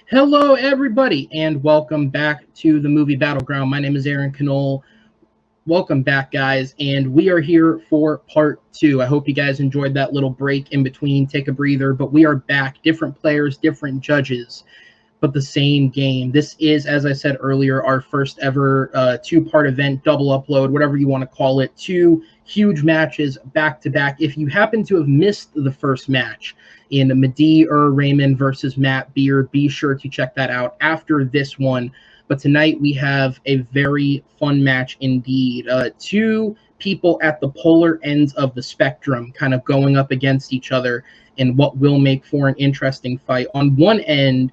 Hello, everybody, and welcome back to the Movie Battleground. My name is Aaron Knoll. Welcome back, guys, and we are here for part two. I hope you guys enjoyed that little break in between. Take a breather, but we are back. Different players, different judges, but the same game. This is, as I said earlier, our first ever two-part event, double upload, whatever you want to call it. Two huge matches back to back. If you happen to have missed the first match in Medee Raymond versus Matt Beer, be sure to check that out after this one. But tonight we have a very fun match indeed. Two people at the polar ends of the spectrum kind of going up against each other in what will make for an interesting fight. On one end,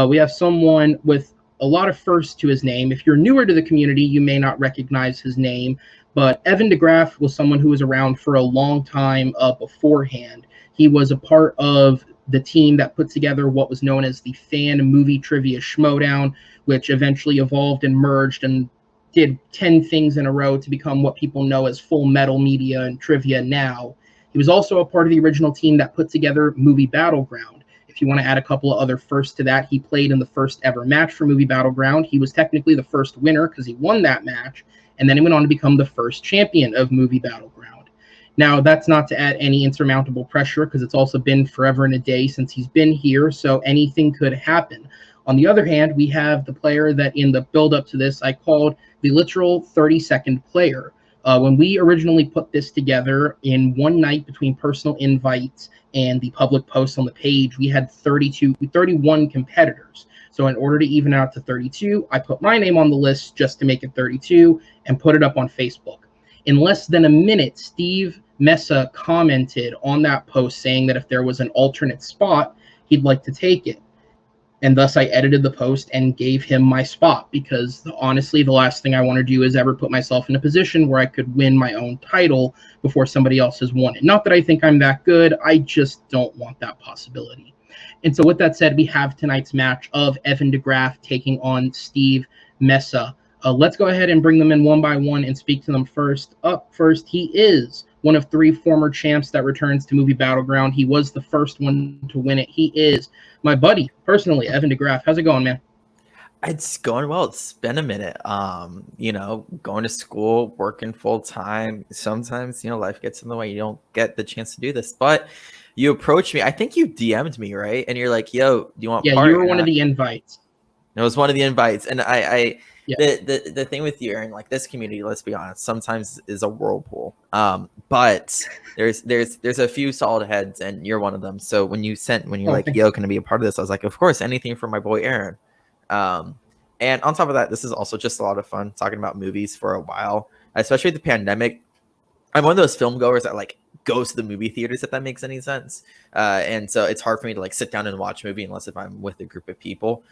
we have someone with a lot of firsts to his name. If you're newer to the community, you may not recognize his name, but Evan DeGraff was someone who was around for a long time beforehand. He was a part of the team that put together what was known as the Fan Movie Trivia Schmoedown, which eventually evolved and merged and did 10 things in a row to become what people know as Full Metal Media and Trivia now. He was also a part of the original team that put together Movie Battleground. If you want to add a couple of other firsts to that, he played in the first ever match for Movie Battleground. He was technically the first winner because he won that match, and then he went on to become the first champion of Movie Battleground. Now, that's not to add any insurmountable pressure because it's also been forever and a day since he's been here, so anything could happen. On the other hand, we have the player that in the build-up to this I called the literal 30-second player. When we originally put this together in one night between personal invites and the public posts on the page, we had 31 competitors. So in order to even out to 32, I put my name on the list just to make it 32 and put it up on Facebook. In less than a minute, Steve Mesa commented on that post saying that if there was an alternate spot, he'd like to take it. And thus I edited the post and gave him my spot because honestly, the last thing I want to do is ever put myself in a position where I could win my own title before somebody else has won it. Not that I think I'm that good. I just don't want that possibility. And so with that said, we have tonight's match of Evan DeGraff taking on Steve Mesa. Let's go ahead and bring them in one by one and speak to them first. Up first, he is one of three former champs that returns to Movie Battleground. He was the first one to win it. He is my buddy, personally, Evan DeGraff. How's it going, man? It's going well. It's been a minute. Going to school, working full time. Sometimes, life gets in the way. You don't get the chance to do this. But you approached me. I think you DM'd me, right? And you're like, "Yo, do you want?" Yeah, part? You were one of the invites. It was one of the invites, and the thing with you, Aaron, like this community, let's be honest, sometimes is a whirlpool. But there's a few solid heads, and you're one of them. So when you're like, "Yo, can I be a part of this?" I was like, "Of course, anything for my boy Aaron." And on top of that, this is also just a lot of fun talking about movies for a while, especially with the pandemic. I'm one of those film goers that like goes to the movie theaters, if that makes any sense. And so it's hard for me to like sit down and watch a movie unless if I'm with a group of people.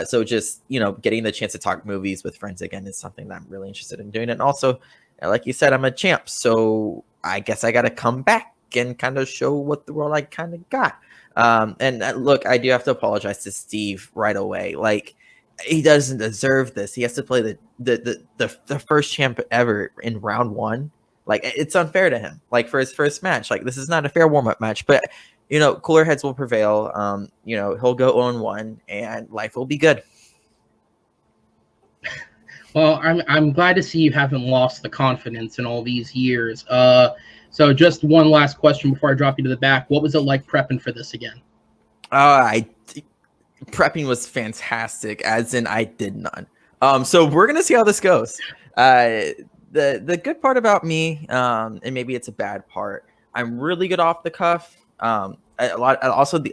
So just, getting the chance to talk movies with friends again is something that I'm really interested in doing. And also, like you said, I'm a champ. So I guess I got to come back and kind of show what the world I kind of got. Look, I do have to apologize to Steve right away. Like, he doesn't deserve this. He has to play the first champ ever in round one. Like, it's unfair to him. Like, for his first match, like, this is not a fair warm-up match. But cooler heads will prevail. He'll go 0-1, and life will be good. Well, I'm glad to see you haven't lost the confidence in all these years. So just one last question before I drop you to the back. What was it like prepping for this again? Prepping was fantastic, as in I did none. So we're gonna see how this goes. The good part about me, and maybe it's a bad part, I'm really good off the cuff.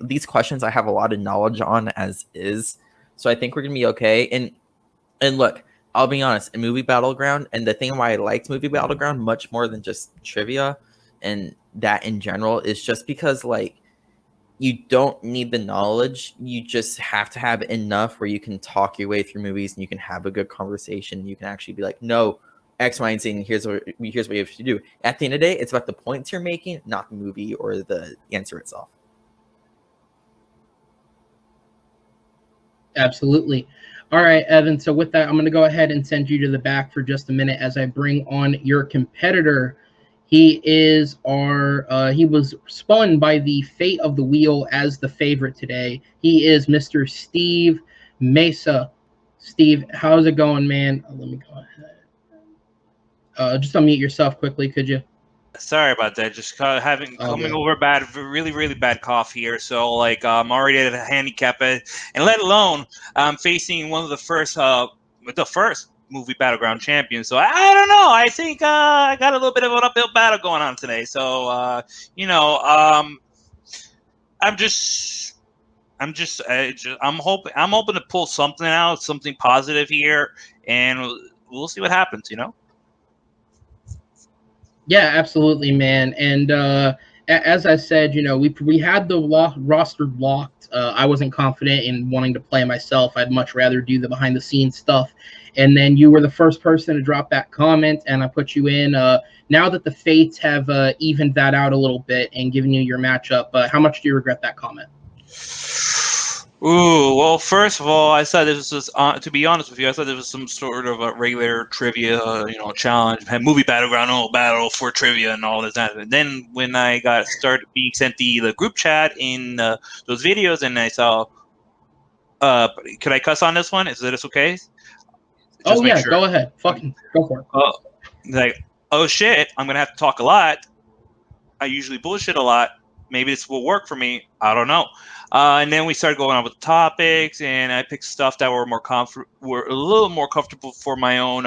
These questions I have a lot of knowledge on as is, so I think we're gonna be okay. And look, I'll be honest, in Movie Battleground, and the thing why I liked Movie Battleground much more than just trivia and that in general is just because like you don't need the knowledge, you just have to have enough where you can talk your way through movies and you can have a good conversation. You can actually be like, no, X, Y, and Z, and here's what you have to do. At the end of the day, it's about the points you're making, not the movie or the answer itself. Absolutely. All right, Evan. So with that, I'm going to go ahead and send you to the back for just a minute as I bring on your competitor. He is he was spun by the fate of the wheel as the favorite today. He is Mr. Steve Mesa. Steve, how's it going, man? Let me go ahead. Just unmute yourself quickly, could you? Sorry about that. Just coming over really bad cough here. So like I'm already at a handicap, and let alone I'm facing one of the first movie battleground champions. So I don't know. I think I got a little bit of an uphill battle going on today. So I'm hoping to pull something out, something positive here, and we'll see what happens. Yeah, absolutely, man. And as I said, we had the roster locked. I wasn't confident in wanting to play myself. I'd much rather do the behind the scenes stuff. And then you were the first person to drop that comment, and I put you in. Now that the fates have evened that out a little bit and given you your matchup, how much do you regret that comment? Ooh, well, first of all, I thought this was, to be honest with you, I thought this was some sort of a regular trivia, challenge, movie battleground, battle for trivia and all this. And then when I started being sent the group chat in those videos, and I saw, could I cuss on this one? Is this okay? Just yeah, sure. Go ahead. Fucking go for it. Oh shit, I'm gonna have to talk a lot. I usually bullshit a lot. Maybe this will work for me. I don't know. And then we started going on with topics, and I picked stuff that were were a little more comfortable for my own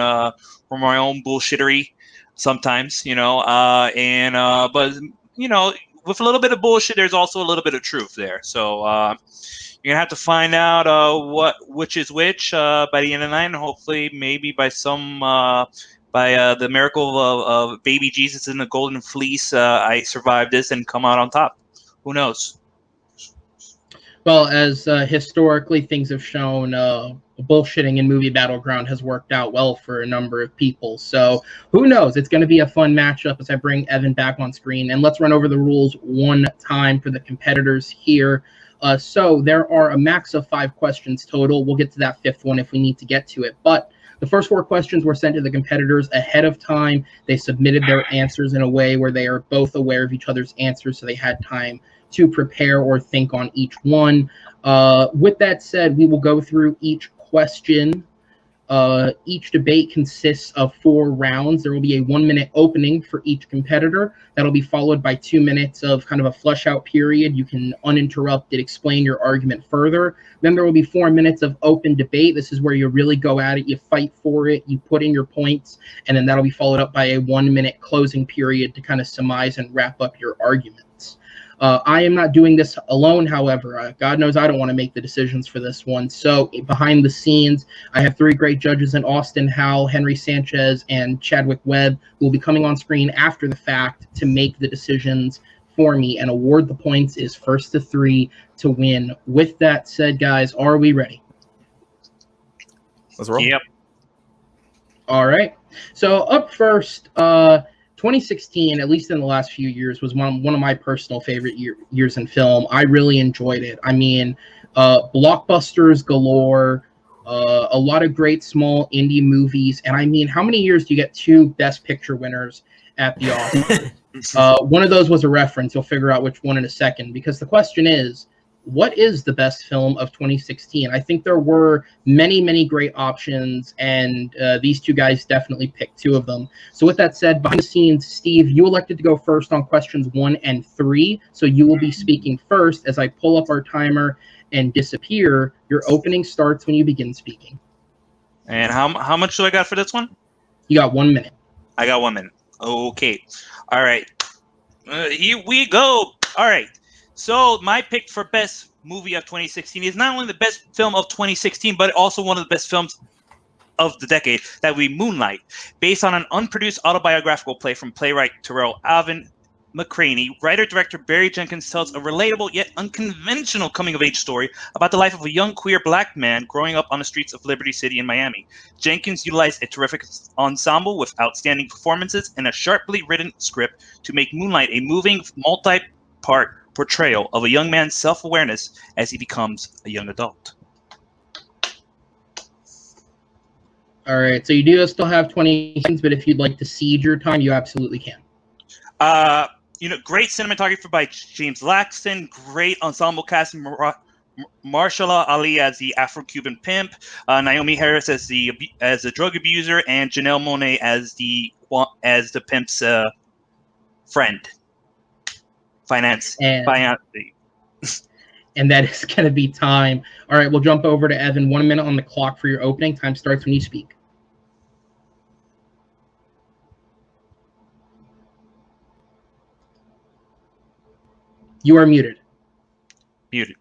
bullshittery. Sometimes, but with a little bit of bullshit, there's also a little bit of truth there. So you're gonna have to find out which is which by the end of the night, and hopefully, maybe by the miracle of baby Jesus in the golden fleece, I survived this and come out on top. Who knows? Well, as historically things have shown, bullshitting in Movie Battleground has worked out well for a number of people. So who knows? It's going to be a fun matchup as I bring Evan back on screen. And let's run over the rules one time for the competitors here. So there are a max of 5 questions total. We'll get to that 5th one if we need to get to it. But the first 4 questions were sent to the competitors ahead of time. They submitted their answers in a way where they are both aware of each other's answers, so they had time to prepare or think on each one. With that said, we will go through each question. Each debate consists of 4 rounds. There will be a 1-minute opening for each competitor. That'll be followed by 2 minutes of kind of a flesh out period. You can uninterrupted explain your argument further. Then there will be 4 minutes of open debate. This is where you really go at it. You fight for it. You put in your points. And then that'll be followed up by a 1-minute closing period to kind of surmise and wrap up your arguments. I am not doing this alone, however. God knows I don't want to make the decisions for this one. So behind the scenes, I have 3 great judges in Austin Howell, Henry Sanchez, and Chadwick Webb, who will be coming on screen after the fact to make the decisions for me and award the points is first to 3 to win. With that said, guys, are we ready? Let's roll. Yep. All right. So up first, 2016, at least in the last few years, was one of my personal favorite years in film. I really enjoyed it. I mean, blockbusters galore, a lot of great small indie movies. And I mean, how many years do you get 2 Best Picture winners at the Oscars? One of those was a reference. You'll figure out which one in a second, because the question is, what is the best film of 2016? I think there were many, many great options, and these 2 guys definitely picked 2 of them. So with that said, behind the scenes, Steve, you elected to go first on questions 1 and 3, so you will be speaking first. As I pull up our timer and disappear, your opening starts when you begin speaking. And how much do I got for this one? You got 1 minute. I got 1 minute. Okay. All right. Here we go. All right. So my pick for best movie of 2016 is not only the best film of 2016, but also one of the best films of the decade, that would be Moonlight, based on an unproduced autobiographical play from playwright Terrell Alvin McCraney. Writer-director Barry Jenkins tells a relatable yet unconventional coming-of-age story about the life of a young queer black man growing up on the streets of Liberty City in Miami. Jenkins utilized a terrific ensemble with outstanding performances and a sharply written script to make Moonlight a moving, multi-part portrayal of a young man's self-awareness as he becomes a young adult. All right, so you do still have 20 seconds, but if you'd like to cede your time, you absolutely can. Great cinematography by James Laxton. Great ensemble cast. Marshala Ali as the Afro-Cuban pimp, Naomi Harris as the drug abuser, and Janelle Monáe as the pimp's friend. Finance. And that is going to be time. All right, we'll jump over to Evan. 1 minute on the clock for your opening. Time starts when you speak. You are muted. Muted.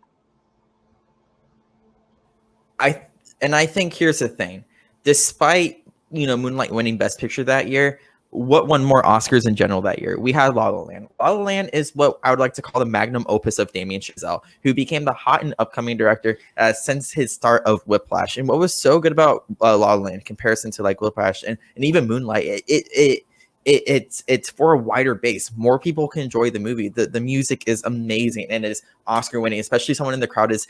I think here's the thing. Despite, Moonlight winning Best Picture that year, what won more Oscars in general that year? We had La La Land. La La Land is what I would like to call the magnum opus of Damien Chazelle, who became the hot and upcoming director since his start of Whiplash. And what was so good about La La Land in comparison to like Whiplash and even Moonlight, it's for a wider base. More people can enjoy the movie. The music is amazing and it is Oscar winning, especially someone in the crowd is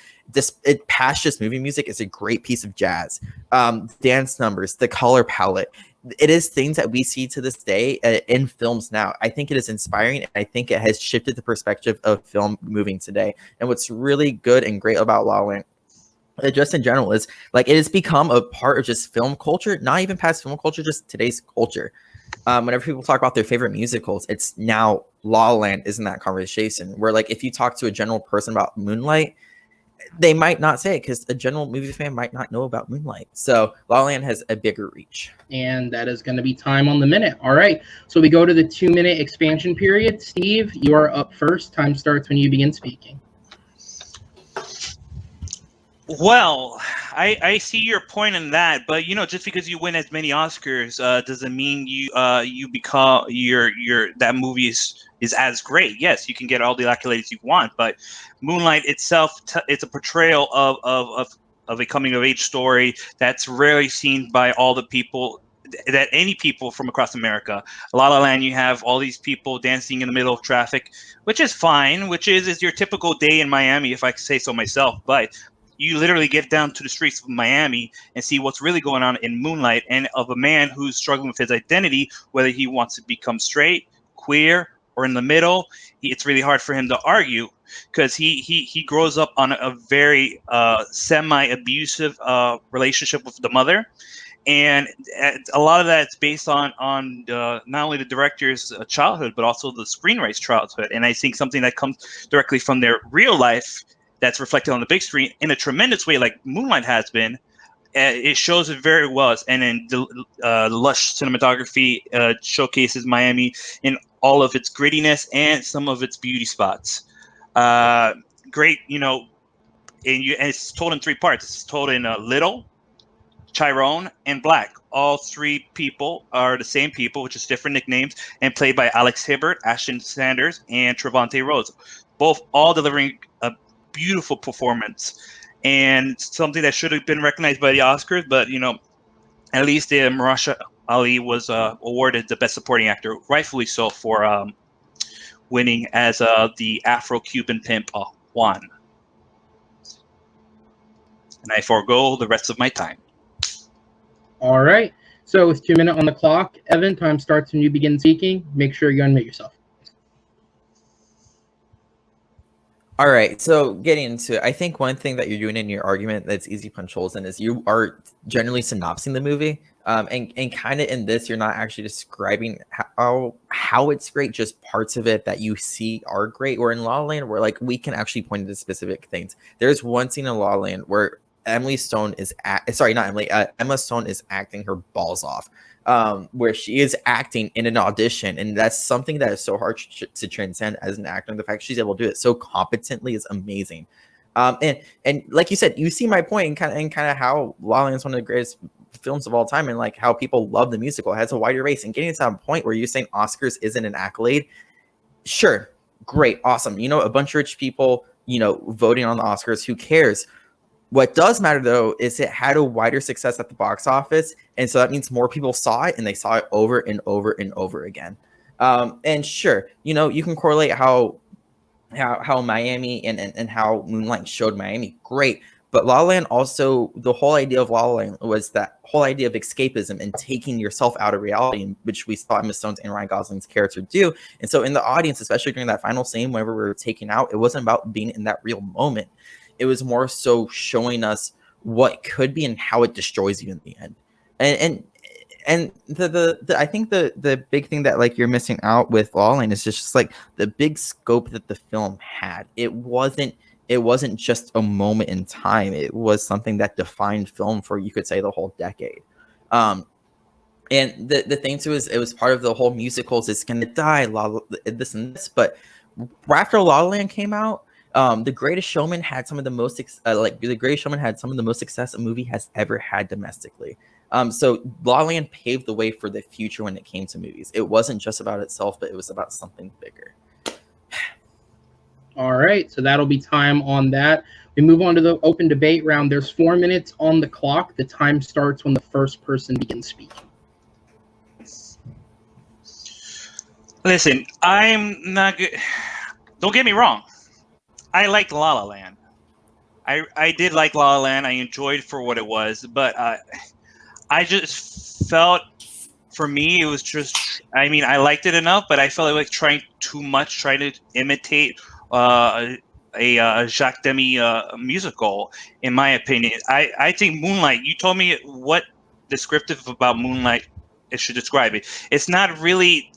past just movie music is a great piece of jazz. Dance numbers, the color palette. It is things that we see to this day in films now. I think it is inspiring, and I think it has shifted the perspective of film moving today. And what's really good and great about La La Land, just in general, is like it has become a part of just film culture, not even past film culture, just today's culture. Whenever people talk about their favorite musicals, it's now La La Land is in that conversation. Where like if you talk to a general person about Moonlight, they might not say it because a general movie fan might not know about Moonlight. So La La Land has a bigger reach. And that is going to be time on the minute. All right. So we go to the 2 minute expansion period. Steve, you are up first. Time starts when you begin speaking. Well, I see your point in that, but just because you win as many Oscars doesn't mean you become that movie is as great. Yes, you can get all the accolades you want, but Moonlight itself it's a portrayal of a coming of age story that's rarely seen by all the people that any people from across America. La La Land, you have all these people dancing in the middle of traffic, which is fine, which is your typical day in Miami, if I say so myself, but you literally get down to the streets of Miami and see what's really going on in Moonlight, and of a man who's struggling with his identity, whether he wants to become straight, queer, or in the middle. It's really hard for him to argue because he grows up on a very semi-abusive relationship with the mother. And a lot of that is based on not only the director's childhood, but also the screenwriter's childhood. And I think something that comes directly from their real life that's reflected on the big screen in a tremendous way, like Moonlight has been. It shows it very well, and then the lush cinematography showcases Miami in all of its grittiness and some of its beauty spots. Great, and it's told in 3 parts. It's told in Little, Chiron, and Black. All 3 people are the same people, which is different nicknames, and played by Alex Hibbert, Ashton Sanders, and Trevante Rhodes, both all delivering a beautiful performance and something that should have been recognized by the Oscars, but at least Mahershala Ali was awarded the Best Supporting Actor, rightfully so, for winning as the Afro-Cuban pimp Juan. And I forego the rest of my time. All right. So with 2 minutes on the clock, Evan, time starts when you begin speaking. Make sure you unmute yourself. All right, so getting into it, I think one thing that you're doing in your argument that's easy punch holes in is you are generally synopsing the movie, and kind of in this, you're not actually describing how it's great, just parts of it that you see are great. Or in La La Land, where like we can actually point to specific things. There's one scene in La La Land where Emma Stone is acting her balls off. Where she is acting in an audition, and that's something that is so hard to transcend as an actor. And the fact she's able to do it so competently is amazing. And like you said, you see my point and kind of how La La Land is one of the greatest films of all time, and like how people love the musical. It has a wider race, and getting to that point where you're saying Oscars isn't an accolade. Sure, great, awesome. A bunch of rich people, voting on the Oscars. Who cares? What does matter, though, is it had a wider success at the box office. And so that means more people saw it, and they saw it over and over and over again. And sure, you can correlate how Miami and how Moonlight showed Miami. Great. But La La Land also, the whole idea of La La Land was that whole idea of escapism and taking yourself out of reality, which we saw Emma Stone's and Ryan Gosling's character do. And so in the audience, especially during that final scene, whenever we were taken out, it wasn't about being in that real moment. It was more so showing us what could be and how it destroys you in the end. And the I think the big thing that like you're missing out with La La Land is just like the big scope that the film had. It wasn't just a moment in time. It was something that defined film for, you could say, the whole decade. And the thing too is it was part of the whole musicals. It's gonna die, this and this. But after La La Land came out, The Greatest Showman had some of the most The Greatest Showman had some of the most success a movie has ever had domestically. So La La Land paved the way for the future when it came to movies. It wasn't just about itself, but it was about something bigger. All right, so that'll be time on that. We move on to the open debate round. There's 4 minutes on the clock. The time starts when the first person begins speaking. Listen, I'm not good. Don't get me wrong. I liked La La Land. I did like La La Land. I enjoyed it for what it was, but I just felt, for me, it was just, I mean, I liked it enough, but I felt like trying too much, trying to imitate a Jacques Demy musical, in my opinion. I think Moonlight, you told me what descriptive about Moonlight it should describe it. It's not really,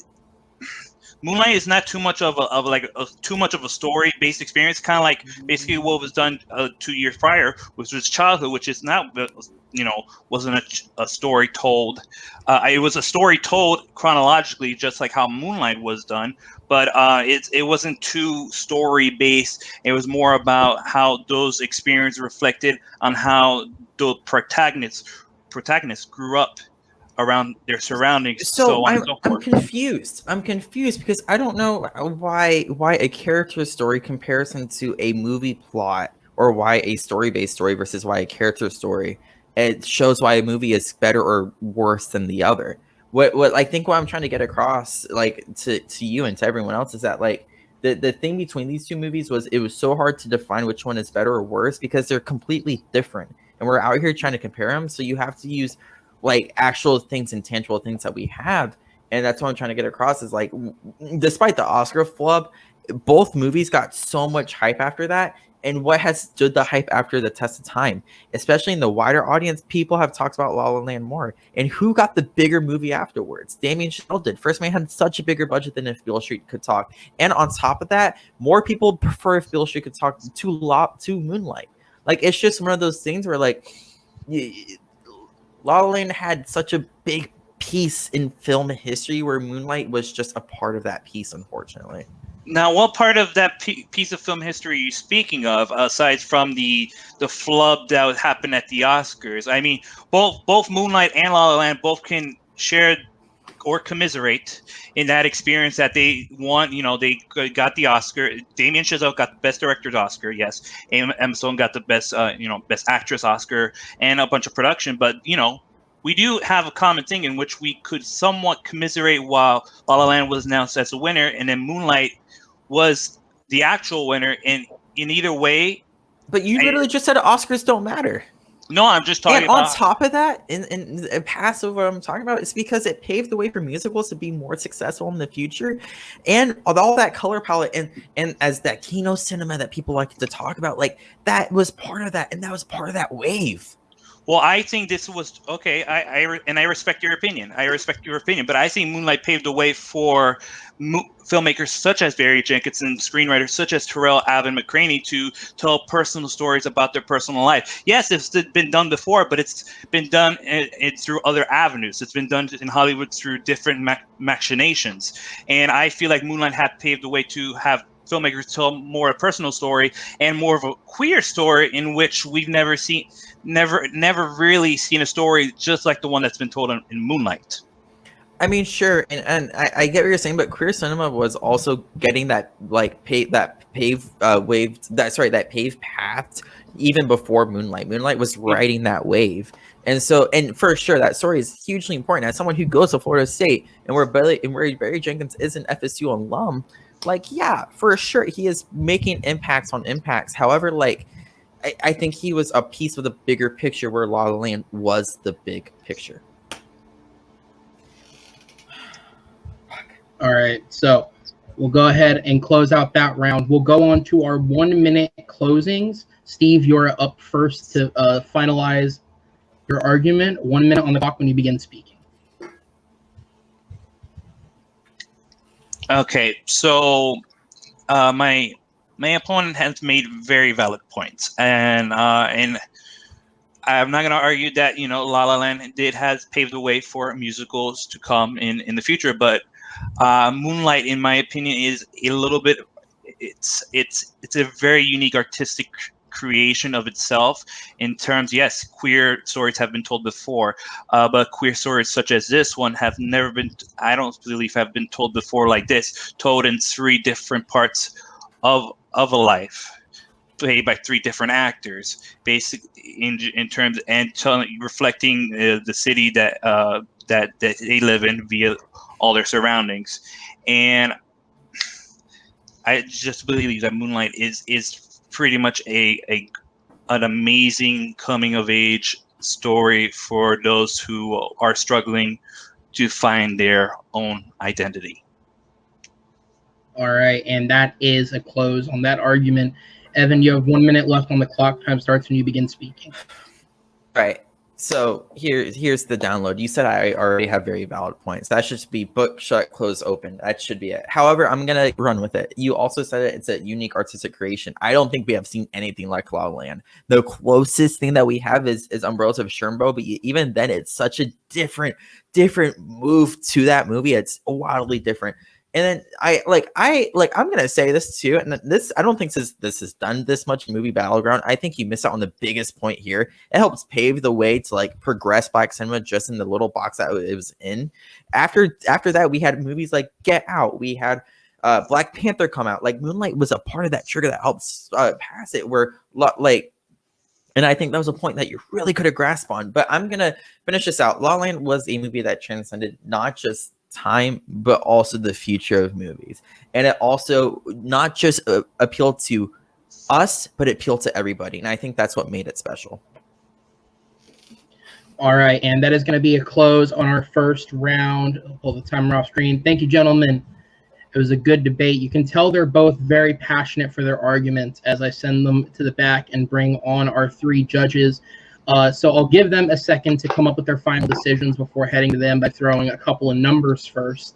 Moonlight is not too much of a story-based experience, kind of like basically what was done 2 years prior, which was Childhood, which is not, wasn't a story told. It was a story told chronologically, just like how Moonlight was done, but it wasn't too story-based. It was more about how those experiences reflected on how the protagonists grew up around their surroundings. So I'm confused. I'm confused because I don't know why a character story comparison to a movie plot, or why a story-based story versus why a character story, it shows why a movie is better or worse than the other. What I think what I'm trying to get across, like, to you and to everyone else, is that like the thing between these two movies was it was so hard to define which one is better or worse because they're completely different, and we're out here trying to compare them. So you have to use like actual things and tangible things that we have, and that's what I'm trying to get across is like, despite the Oscar flub, both movies got so much hype after that, and what has stood the hype after the test of time, especially in the wider audience, people have talked about La La Land more. And who got the bigger movie afterwards? Damien Chazelle did. First Man had such a bigger budget than If Beale Street Could Talk, and on top of that, more people prefer If Beale Street Could Talk to Moonlight. Like, it's just one of those things where like La La Land had such a big piece in film history where Moonlight was just a part of that piece, unfortunately. Now, what part of that piece of film history are you speaking of, aside from the flub that happened at the Oscars? I mean, both Moonlight and La La Land both can share or commiserate in that experience that they won. They got the Oscar. Damien Chazelle got the Best Director's Oscar, yes. Emma Stone got the Best Actress Oscar and a bunch of production. But we do have a common thing in which we could somewhat commiserate while La La Land was announced as a winner, and then Moonlight was the actual winner. And in either way, but you literally just said Oscars don't matter. No, I'm just talking about. And on top of that, in past of what I'm talking about, it's because it paved the way for musicals to be more successful in the future, and all that color palette and as that Kino cinema that people like to talk about, like that was part of that, and that was part of that wave. Well, I think this was okay. I respect your opinion. But I think Moonlight paved the way for filmmakers such as Barry Jenkins and screenwriters such as Terrell Alvin McCraney to tell personal stories about their personal life. Yes, it's been done before, but it's been done through other avenues. It's been done in Hollywood through different machinations. And I feel like Moonlight had paved the way to have filmmakers tell more a personal story and more of a queer story in which we've never really seen a story just like the one that's been told in Moonlight. I mean, sure, and I get what you're saying, but queer cinema was also getting that paved path even before Moonlight. Moonlight was riding that wave, and for sure that story is hugely important. As someone who goes to Florida State and where Barry Jenkins is an FSU alum, like, yeah, for sure he is making impacts on impacts. However, like, I think he was a piece of the bigger picture where La La Land was the big picture. All right, so we'll go ahead and close out that round. We'll go on to our 1 minute closings. Steve, you're up first to finalize your argument. 1 minute on the clock when you begin speaking. Okay, so my opponent has made very valid points, and I'm not going to argue that La La Land has paved the way for musicals to come in the future, but Moonlight, in my opinion, is a little bit. It's a very unique artistic creation of itself in terms. Yes, queer stories have been told before, but queer stories such as this one have never been. I don't believe have been told before like this, told in 3 different parts of a life, played by 3 different actors, basically in terms and reflecting the city that they live in via all their surroundings. And I just believe that Moonlight is pretty much an amazing coming of age story for those who are struggling to find their own identity. All right, and that is a close on that argument. Evan, you have 1 minute left on the clock. Time starts when you begin speaking. Right. So here's the download. You said I already have very valid points. That should be book, shut, close, open. That should be it. However, I'm going to run with it. You also said it's a unique artistic creation. I don't think we have seen anything like La La Land. The closest thing that we have is Umbrellas of Chernobyl, but even then it's such a different move to that movie. It's wildly different. And then I'm gonna say this too, and this I don't think this is done this much in Movie Battleground. I think you miss out on the biggest point here. It helps pave the way to like progress Black cinema just in the little box that it was in. After that, we had movies like Get Out. We had Black Panther come out. Like Moonlight was a part of that trigger that helps pass it. And I think that was a point that you really could have grasped on. But I'm gonna finish this out. La La Land was a movie that transcended not just time but also the future of movies, and it also not just appealed to us but it appealed to everybody, and I think that's what made it special. All right, and that is going to be a close on our first round. I'll pull the timer off screen. Thank you, gentlemen. It was a good debate. You can tell they're both very passionate for their arguments as I send them to the back and bring on our 3 judges. So I'll give them a second to come up with their final decisions before heading to them by throwing a couple of numbers first.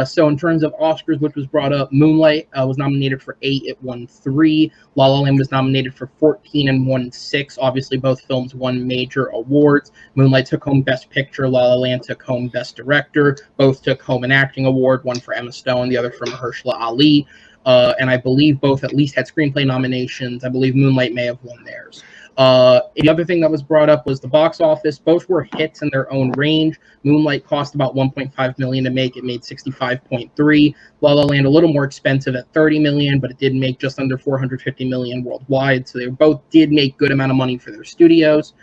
So in terms of Oscars, which was brought up, Moonlight was nominated for 8. It won 3. La La Land was nominated for 14 and won 6. Obviously, both films won major awards. Moonlight took home Best Picture. La La Land took home Best Director. Both took home an acting award, one for Emma Stone, the other for Mahershala Ali. And I believe both at least had screenplay nominations. I believe Moonlight may have won theirs. The other thing that was brought up was the box office. Both were hits in their own range. Moonlight cost about $1.5 million to make. It made $65.3. La La Land a little more expensive at $30 million, but it did make just under $450 million worldwide. So they both did make good amount of money for their studios.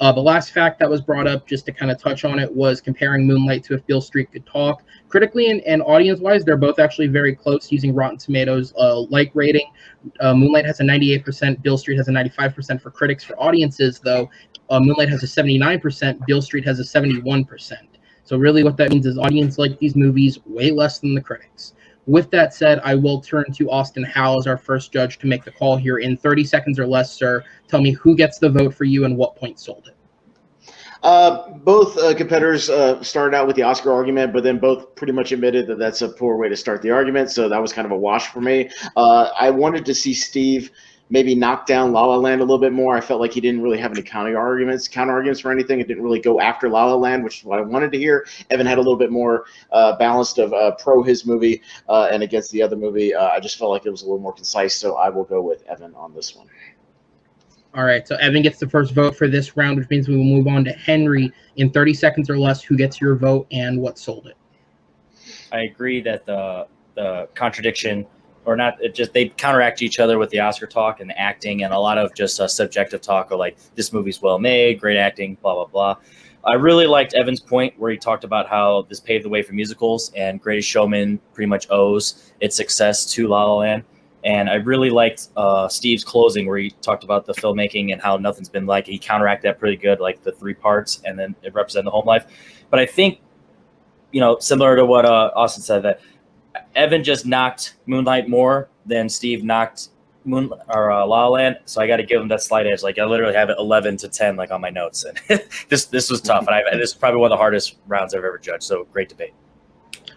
The last fact that was brought up, just to kind of touch on it, was comparing Moonlight to If Beale Street Could Talk. Critically and audience-wise, they're both actually very close using Rotten Tomatoes like rating. Moonlight has a 98%, Beale Street has a 95% for critics. For audiences, though, Moonlight has a 79%, Beale Street has a 71%. So really what that means is audience like these movies way less than the critics. With that said, I will turn to Austin Howell as our first judge to make the call here. In 30 seconds or less, sir, tell me who gets the vote for you and what point sold it. Both competitors started out with the Oscar argument, but then both pretty much admitted that that's a poor way to start the argument, so that was kind of a wash for me. I wanted to see Steve maybe knock down La La Land a little bit more. I felt like he didn't really have any counter arguments for anything. It didn't really go after La La Land, which is what I wanted to hear. Evan had a little bit more balanced of pro his movie and against the other movie. I just felt like it was a little more concise, so I will go with Evan on this one. All right, so Evan gets the first vote for this round, which means we will move on to Henry. In 30 seconds or less, who gets your vote and what sold it? I agree that the contradiction, or not, it just they counteract each other with the Oscar talk and the acting and a lot of just subjective talk of like, this movie's well made, great acting, blah, blah, blah. I really liked Evan's point where he talked about how this paved the way for musicals and Greatest Showman pretty much owes its success to La La Land. And I really liked Steve's closing where he talked about the filmmaking and how nothing's been like. He counteracted that pretty good, like the 3 parts, and then it represented the home life. But I think, similar to what Austin said, that Evan just knocked Moonlight more than Steve knocked La La Land. So I got to give him that slight edge. Like I literally have it 11 to 10 like on my notes, and this was tough. And this is probably one of the hardest rounds I've ever judged. So great debate.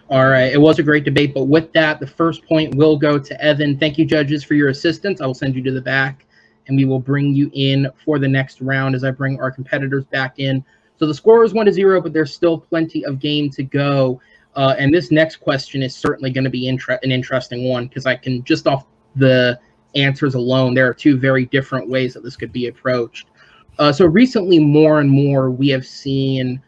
All right. It was a great debate, but with that, the first point will go to Evan. Thank you, judges, for your assistance. I will send you to the back, and we will bring you in for the next round as I bring our competitors back in. So the score is 1-0, but there's still plenty of game to go. And this next question is certainly going to be an interesting one because I can, just off the answers alone, there are 2 very different ways that this could be approached. So recently, more and more, we have seen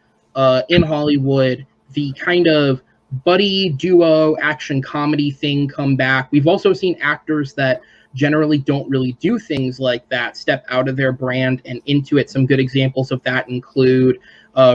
in Hollywood the kind of buddy duo action comedy thing come back. We've also seen actors that generally don't really do things like that step out of their brand and into it. Some good examples of that include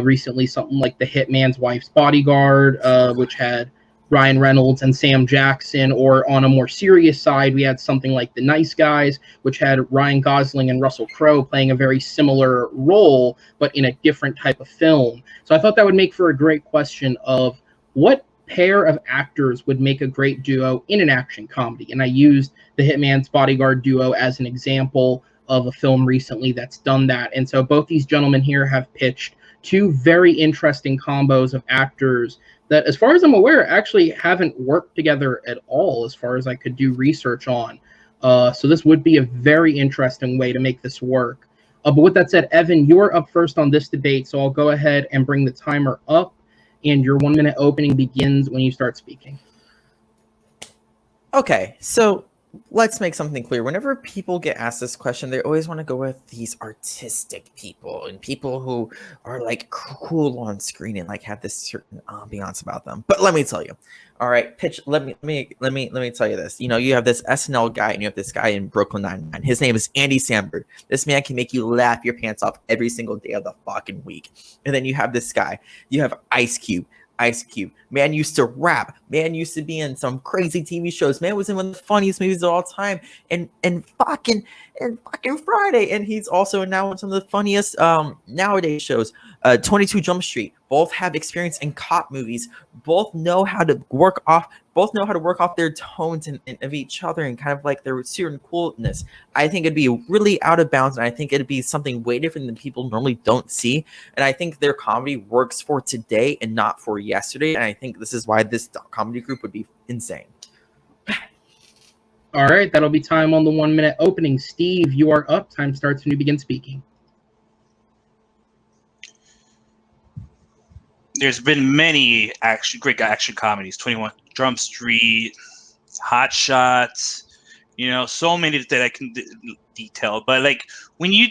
recently something like The Hitman's Wife's Bodyguard, which had Ryan Reynolds and Sam Jackson, or on a more serious side, we had something like The Nice Guys, which had Ryan Gosling and Russell Crowe playing a very similar role, but in a different type of film. So I thought that would make for a great question of what pair of actors would make a great duo in an action comedy? And I used The Hitman's Bodyguard duo as an example of a film recently that's done that. And so both these gentlemen here have pitched 2 very interesting combos of actors that, as far as I'm aware, actually haven't worked together at all as far as I could do research on. So this would be a very interesting way to make this work. But with that said, Evan, you're up first on this debate, so I'll go ahead and bring the timer up. And your 1-minute opening begins when you start speaking. Okay, so let's make something clear. Whenever people get asked this question, they always want to go with these artistic people and people who are like cool on screen and like have this certain ambiance about them. But let me tell you, all right, pitch. Let me tell you this. You have this SNL guy and you have this guy in Brooklyn Nine-Nine. His name is Andy Samberg. This man can make you laugh your pants off every single day of the fucking week. And then you have this guy. You have Ice Cube. Man used to rap. Man used to be in some crazy TV shows. Man was in one of the funniest movies of all time. And fucking Friday. And he's also now in some of the funniest nowadays shows. 22 Jump Street. Both have experience in cop movies. Both know how to work off their tones and of each other and kind of like their certain coolness. I think it'd be really out of bounds, and I think it'd be something way different than people normally don't see. And I think their comedy works for today and not for yesterday. And I think this is why this comedy group would be insane. All right, that'll be time on the 1-minute opening. Steve, you are up. Time starts when you begin speaking. There's been many great action comedies. 21 Jump Street, Hot Shots, so many that I can detail. But like when you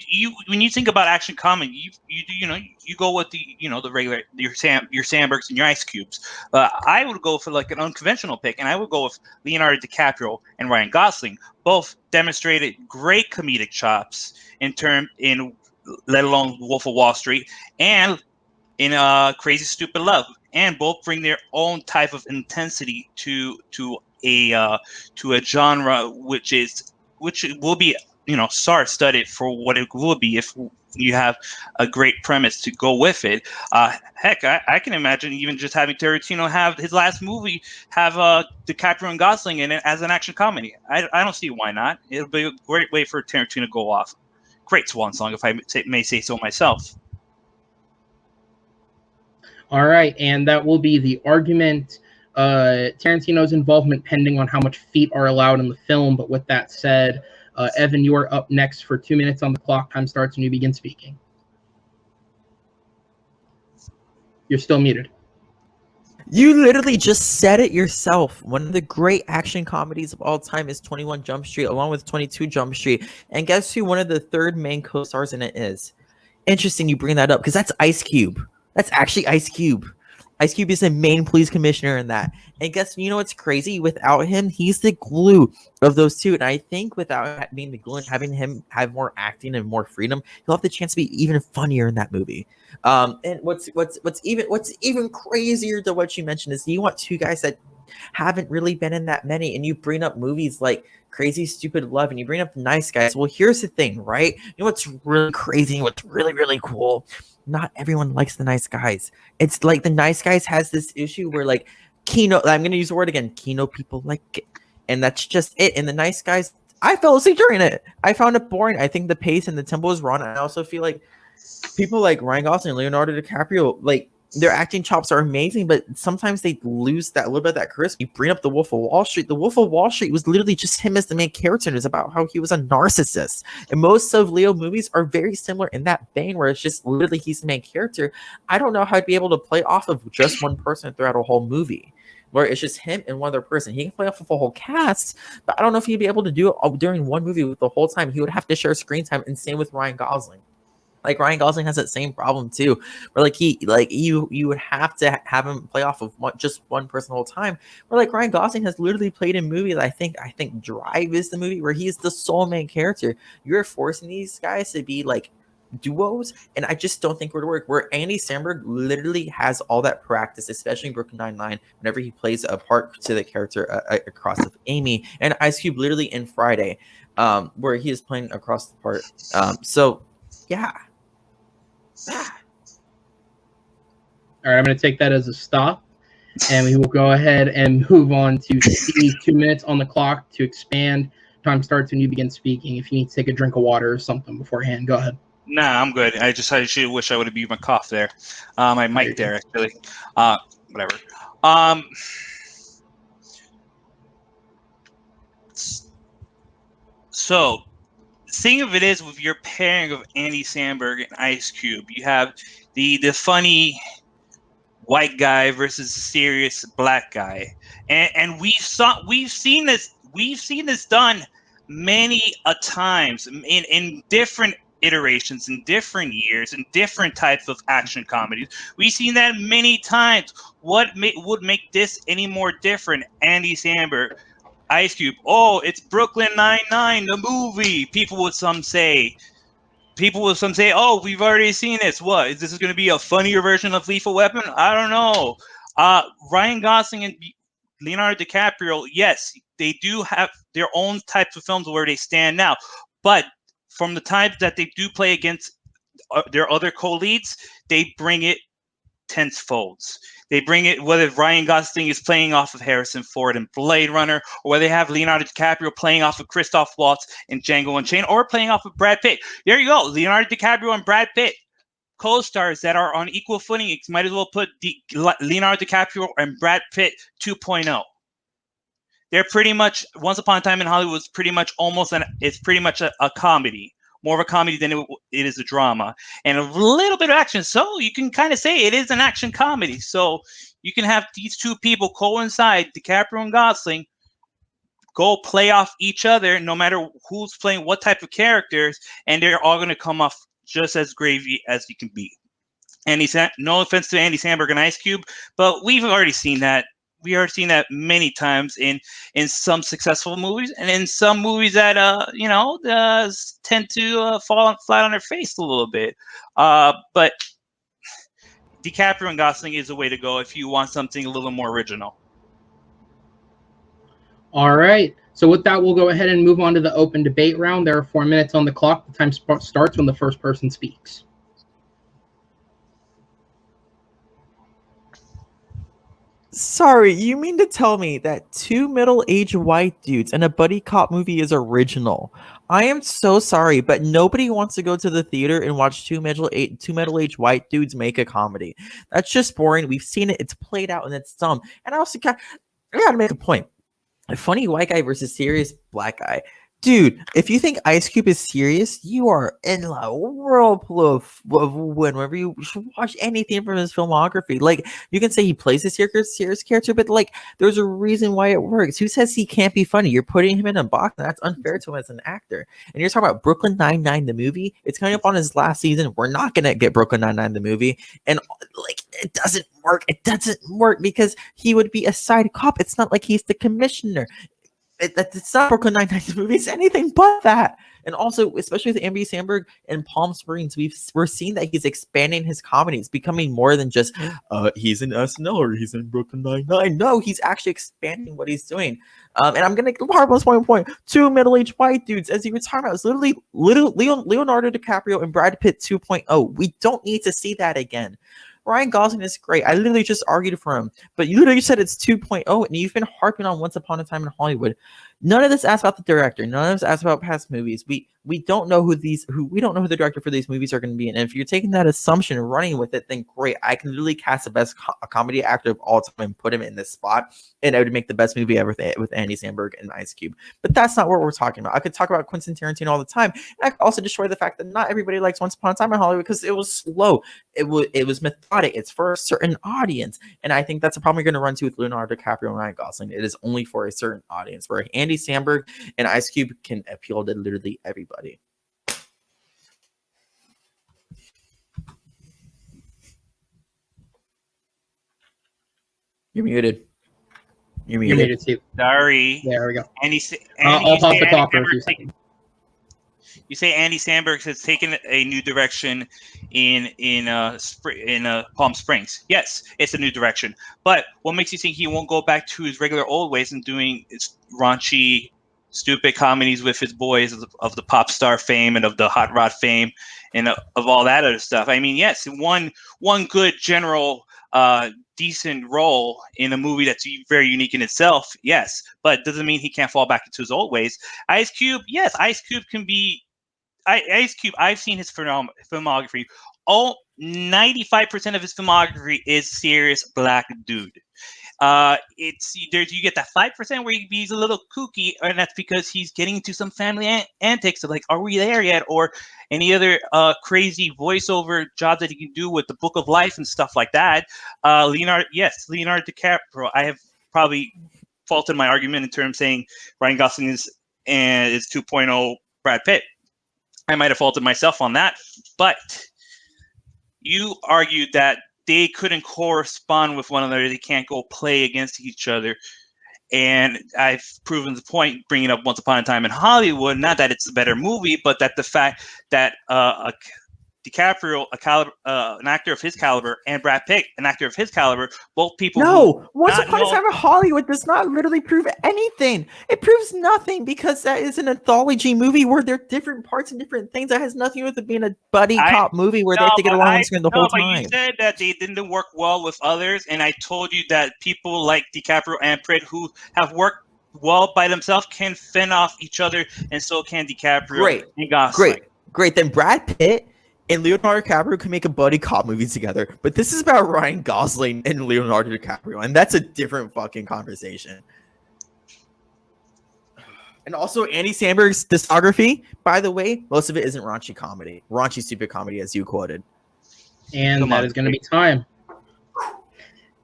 think about action comedy, you go with the regular your Sandbergs and your Ice Cubes. I would go for like an unconventional pick, and I would go with Leonardo DiCaprio and Ryan Gosling. Both demonstrated great comedic chops let alone Wolf of Wall Street and in Crazy Stupid Love, and both bring their own type of intensity to a genre which will be star-studded for what it will be if you have a great premise to go with it. Heck, I can imagine even just having Tarantino have his last movie have DiCaprio and Gosling in it as an action comedy. I don't see why not. It'll be a great way for Tarantino to go off. Great swan song, if I may say so myself. All right, and that will be the argument. Tarantino's involvement pending on how much feet are allowed in the film. But with that said, Evan, you are up next for 2 minutes on the clock. Time starts when you begin speaking. You're still muted. You literally just said it yourself. One of the great action comedies of all time is 21 Jump Street, along with 22 Jump Street. And guess who one of the third main co-stars in it is? Interesting you bring that up, because that's Ice Cube. That's actually Ice Cube. Ice Cube is the main police commissioner in that. And guess what's crazy? Without him, he's the glue of those two. And I think without being the glue and having him have more acting and more freedom, he'll have the chance to be even funnier in that movie. And what's even crazier than what you mentioned is you want 2 guys that haven't really been in that many. And you bring up movies like Crazy Stupid Love, and you bring up Nice Guys. Well, here's the thing, right? You know what's really crazy? What's really, really cool? Not everyone likes the Nice Guys. It's like the Nice Guys has this issue where like Kino, I'm going to use the word again, Kino people like it. And that's just it. And the Nice Guys, I fell asleep during it. I found it boring. I think the pace and the tempo is wrong. I also feel like people like Ryan Gosling and Leonardo DiCaprio, like their acting chops are amazing, but sometimes they lose that little bit of that charisma. You bring up The Wolf of Wall Street. The Wolf of Wall Street was literally just him as the main character, and it's about how he was a narcissist. And most of Leo movies are very similar in that vein, where it's just literally he's the main character. I don't know how I'd be able to play off of just one person throughout a whole movie, where it's just him and one other person. He can play off of a whole cast, but I don't know if he'd be able to do it during one movie with the whole time. He would have to share screen time, and same with Ryan Gosling. Like Ryan Gosling has that same problem too, where like you would have to have him play off of just one person the whole time. Where like Ryan Gosling has literally played in movies. I think Drive is the movie where he is the sole main character. You're forcing these guys to be like duos, and I just don't think it would work. Where Andy Samberg literally has all that practice, especially in Brooklyn Nine-Nine, whenever he plays a part to the character across with Amy, and Ice Cube literally in Friday, where he is playing across the part. So yeah. All right, I'm going to take that as a stop, and we will go ahead and move on to Steve. 2 minutes on the clock to expand. Time starts when you begin speaking. If you need to take a drink of water or something beforehand, go ahead. Nah, I'm good. I should wish I would have used my cough there. My mic there, actually. Whatever. So, thing of it is, with your pairing of Andy Samberg and Ice Cube, you have the funny white guy versus the serious black guy, and we've seen this done many a times in different iterations, in different years, in different types of action comedies. We've seen that many times. What would make this any more different? Andy Samberg, Ice Cube. Oh, it's Brooklyn Nine-Nine, the movie. People would some say, oh, we've already seen this. What? Is this going to be a funnier version of Lethal Weapon? I don't know. Ryan Gosling and Leonardo DiCaprio, yes, they do have their own types of films where they stand out. But from the times that they do play against their other co-leads, they bring it tenfold. They bring it, whether Ryan Gosling is playing off of Harrison Ford in Blade Runner, or whether they have Leonardo DiCaprio playing off of Christoph Waltz in Django Unchained, or playing off of Brad Pitt. There you go. Leonardo DiCaprio and Brad Pitt, co-stars that are on equal footing. You might as well put Leonardo DiCaprio and Brad Pitt 2.0. They're pretty much, Once Upon a Time in Hollywood was pretty much it's pretty much a comedy. More of a comedy than it is a drama, and a little bit of action. So you can kind of say it is an action comedy. So you can have these two people coincide, DiCaprio and Gosling, go play off each other, no matter who's playing what type of characters, and they're all going to come off just as gravy as you can be. No offense to Andy Samberg and Ice Cube, but we've already seen that. We are seeing that many times in some successful movies, and in some movies that tend to fall flat on their face a little bit. But DiCaprio and Gosling is the way to go if you want something a little more original. All right. So with that, we'll go ahead and move on to the open debate round. There are 4 minutes on the clock. The time starts when the first person speaks. Sorry, you mean to tell me that two middle-aged white dudes in a buddy cop movie is original? I am so sorry, but nobody wants to go to the theater and watch two middle-aged white dudes make a comedy. That's just boring. We've seen it. It's played out and it's dumb. And I also got to make a point. A funny white guy versus serious black guy. Dude, if you think Ice Cube is serious, you are in a whirlpool of whenever you should watch anything from his filmography. Like, you can say he plays a serious character, but like, there's a reason why it works. Who says he can't be funny? You're putting him in a box, and that's unfair to him as an actor. And you're talking about Brooklyn Nine-Nine, the movie. It's coming up on his last season. We're not going to get Brooklyn Nine-Nine, the movie. And like, it doesn't work. It doesn't work because he would be a side cop. It's not like he's the commissioner. It's not Brooklyn Nine-Nine movie. It's anything but that. And also, especially with Andy Samberg and Palm Springs, we're seeing that he's expanding his comedy. It's becoming more than just he's in SNL or he's in Brooklyn Nine-Nine. No, he's actually expanding what he's doing. And I'm gonna harmless point. Two middle-aged white dudes, as you were talking about, it's literally Leonardo DiCaprio and Brad Pitt 2.0. We don't need to see that again. Ryan Gosling is great. I literally just argued for him. But you literally said it's 2.0, and you've been harping on Once Upon a Time in Hollywood. None of this asks about the director. None of this asks about past movies. We don't know who the director for these movies are going to be. And if you're taking that assumption and running with it, then great. I can literally cast the best comedy actor of all time and put him in this spot, and I would make the best movie ever with Andy Samberg and Ice Cube. But that's not what we're talking about. I could talk about Quentin Tarantino all the time, and I could also destroy the fact that not everybody likes Once Upon a Time in Hollywood because it was slow. It was methodic. It's for a certain audience, and I think that's a problem you're going to run into with Leonardo DiCaprio and Ryan Gosling. It is only for a certain audience, where Andy Samberg and Ice Cube can appeal to literally everybody. You're muted. You're muted, Steve. Sorry. There we go. I'll pause the clock for a few seconds. You say Andy Samberg has taken a new direction in Palm Springs. Yes, it's a new direction. But what makes you think he won't go back to his regular old ways and doing raunchy, stupid comedies with his boys of the pop star fame and of the hot rod fame and of all that other stuff? I mean, yes, one good general decent role in a movie that's very unique in itself, yes, but doesn't mean he can't fall back into his old ways. Ice Cube, yes, Ice Cube can be Ice Cube. I've seen his filmography. 95% of his filmography is serious black dude. You get that 5% where he's a little kooky, and that's because he's getting into some family antics of like, are we there yet? Or any other crazy voiceover job that he can do with the Book of Life and stuff like that. Leonardo DiCaprio. I have probably faulted my argument in terms of saying Ryan Gosling is 2.0 Brad Pitt. I might have faulted myself on that, but you argued that they couldn't correspond with one another. They can't go play against each other. And I've proven the point bringing up Once Upon a Time in Hollywood, not that it's a better movie, but that the fact that DiCaprio, an actor of his caliber, and Brad Pitt, an actor of his caliber, both people. No, Once Upon a Time in Hollywood does not literally prove anything. It proves nothing because that is an anthology movie where there are different parts and different things. That has nothing to do with it being a buddy cop movie where they have to get along on screen the whole time. But you said that they didn't work well with others, and I told you that people like DiCaprio and Pitt who have worked well by themselves can fend off each other, and so can DiCaprio and Gosling. Great. Then Brad Pitt and Leonardo DiCaprio can make a buddy cop movie together, but this is about Ryan Gosling and Leonardo DiCaprio, and that's a different fucking conversation. And also, Andy Samberg's discography, by the way, most of it isn't raunchy, stupid comedy, as you quoted. And that is going to be time.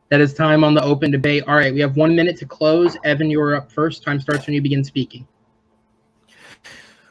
That is time on the open debate. All right, we have 1 minute to close. Evan, you're up first. Time starts when you begin speaking.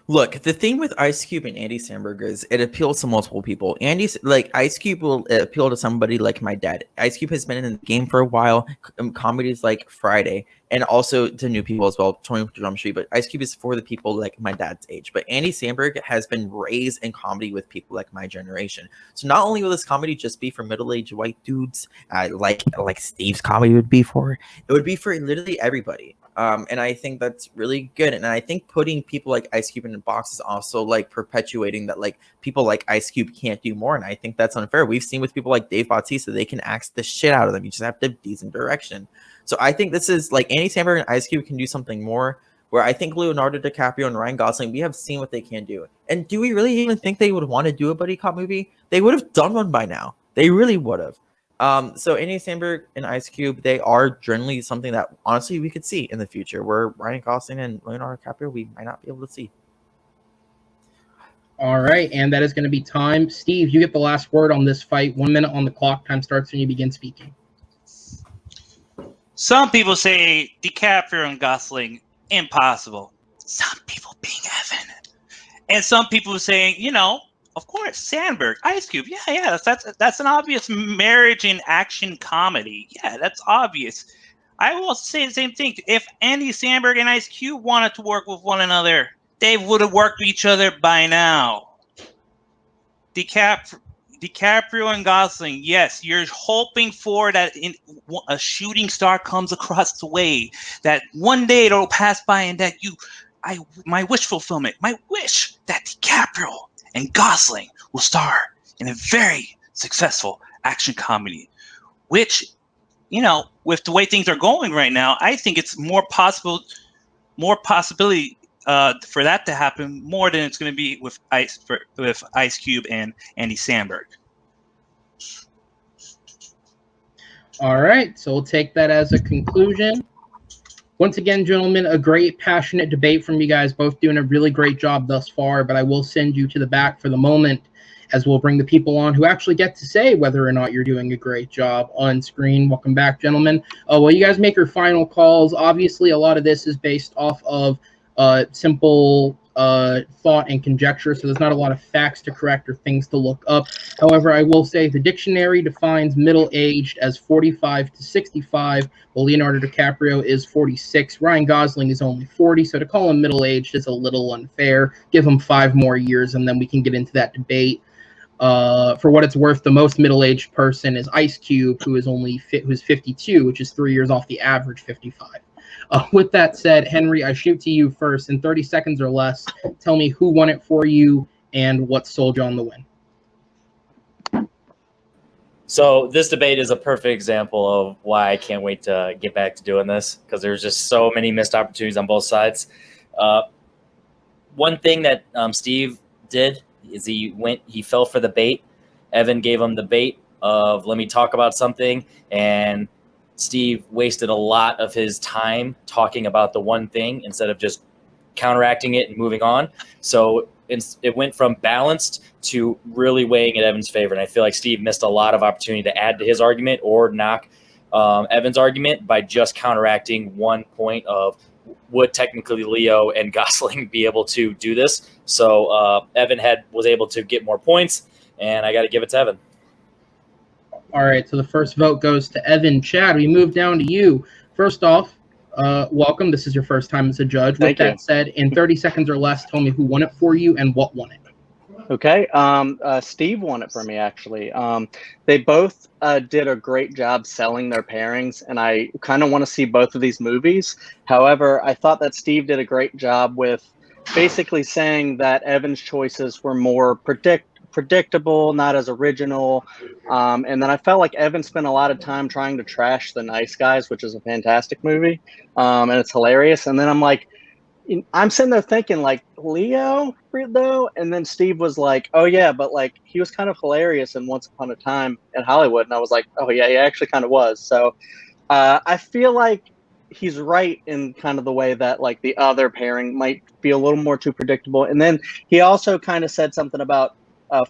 Look, the thing with Ice Cube and Andy Samberg is it appeals to multiple people. Ice Cube will appeal to somebody like my dad. Ice Cube has been in the game for a while. Comedies like Friday, and also to new people as well, 21 Jump Street. But Ice Cube is for the people like my dad's age. But Andy Samberg has been raised in comedy with people like my generation. So not only will this comedy just be for middle-aged white dudes, like Steve's comedy would be for, it would be for literally everybody. And I think that's really good. And I think putting people like Ice Cube in a box is also like perpetuating that like people like Ice Cube can't do more. And I think that's unfair. We've seen with people like Dave Bautista, they can axe the shit out of them. You just have to have decent direction. So I think this is like Andy Samberg and Ice Cube can do something more, where I think Leonardo DiCaprio and Ryan Gosling, we have seen what they can do. And do we really even think they would want to do a buddy cop movie? They would have done one by now. They really would have. So Andy Samberg and Ice Cube, they are generally something that honestly we could see in the future, where Ryan Gosling and Leonardo DiCaprio we might not be able to see. All right, and that is going to be time. Steve, you get the last word on this fight. 1 minute on the clock. Time starts when you begin speaking. Some people say DiCaprio and Gosling, impossible. Some people being Evan. And some people saying, of course, Samberg, Ice Cube. Yeah, that's an obvious marriage in action comedy. Yeah, that's obvious. I will say the same thing. If Andy Samberg and Ice Cube wanted to work with one another, they would have worked with each other by now. DiCaprio and Gosling, yes, you're hoping for that a shooting star comes across the way, that one day it'll pass by and that my wish fulfillment, my wish that DiCaprio and Gosling will star in a very successful action comedy, which, with the way things are going right now, I think it's more possibility for that to happen more than it's going to be with Ice Cube and Andy Samberg. All right, so we'll take that as a conclusion. Once again, gentlemen, a great, passionate debate from you guys, both doing a really great job thus far, but I will send you to the back for the moment, as we'll bring the people on who actually get to say whether or not you're doing a great job on screen. Welcome back, gentlemen. Well, you guys make your final calls. Obviously, a lot of this is based off of simple thought and conjecture, so there's not a lot of facts to correct or things to look up. However, I will say the dictionary defines middle-aged as 45 to 65, while Leonardo DiCaprio is 46. Ryan Gosling is only 40, so to call him middle-aged is a little unfair. Give him 5 more years, and then we can get into that debate. For what it's worth, the most middle-aged person is Ice Cube, who's 52, which is 3 years off the average 55. With that said, Henry, I shoot to you first. In 30 seconds or less, tell me who won it for you and what sold you on the win. So this debate is a perfect example of why I can't wait to get back to doing this, because there's just so many missed opportunities on both sides. One thing that Steve did is he fell for the bait. Evan gave him the bait of, let me talk about something, and Steve wasted a lot of his time talking about the one thing instead of just counteracting it and moving on. So it went from balanced to really weighing in Evan's favor. And I feel like Steve missed a lot of opportunity to add to his argument or knock Evan's argument by just counteracting one point of, would technically Leo and Gosling be able to do this? So Evan was able to get more points, and I got to give it to Evan. All right, so the first vote goes to Evan. Chad, we move down to you. First off, welcome. This is your first time as a judge. With that said, in 30 seconds or less, tell me who won it for you and what won it. Okay, Steve won it for me, actually. They both did a great job selling their pairings, and I kind of want to see both of these movies. However, I thought that Steve did a great job with basically saying that Evan's choices were more predictable, not as original. And then I felt like Evan spent a lot of time trying to trash The Nice Guys, which is a fantastic movie, and it's hilarious. And then I'm sitting there thinking, like, Leo, though? And then Steve was like, oh, yeah, but, like, he was kind of hilarious in Once Upon a Time in Hollywood. And I was like, oh, yeah, he actually kind of was. So I feel like he's right in kind of the way that, like, the other pairing might be a little more too predictable. And then he also kind of said something about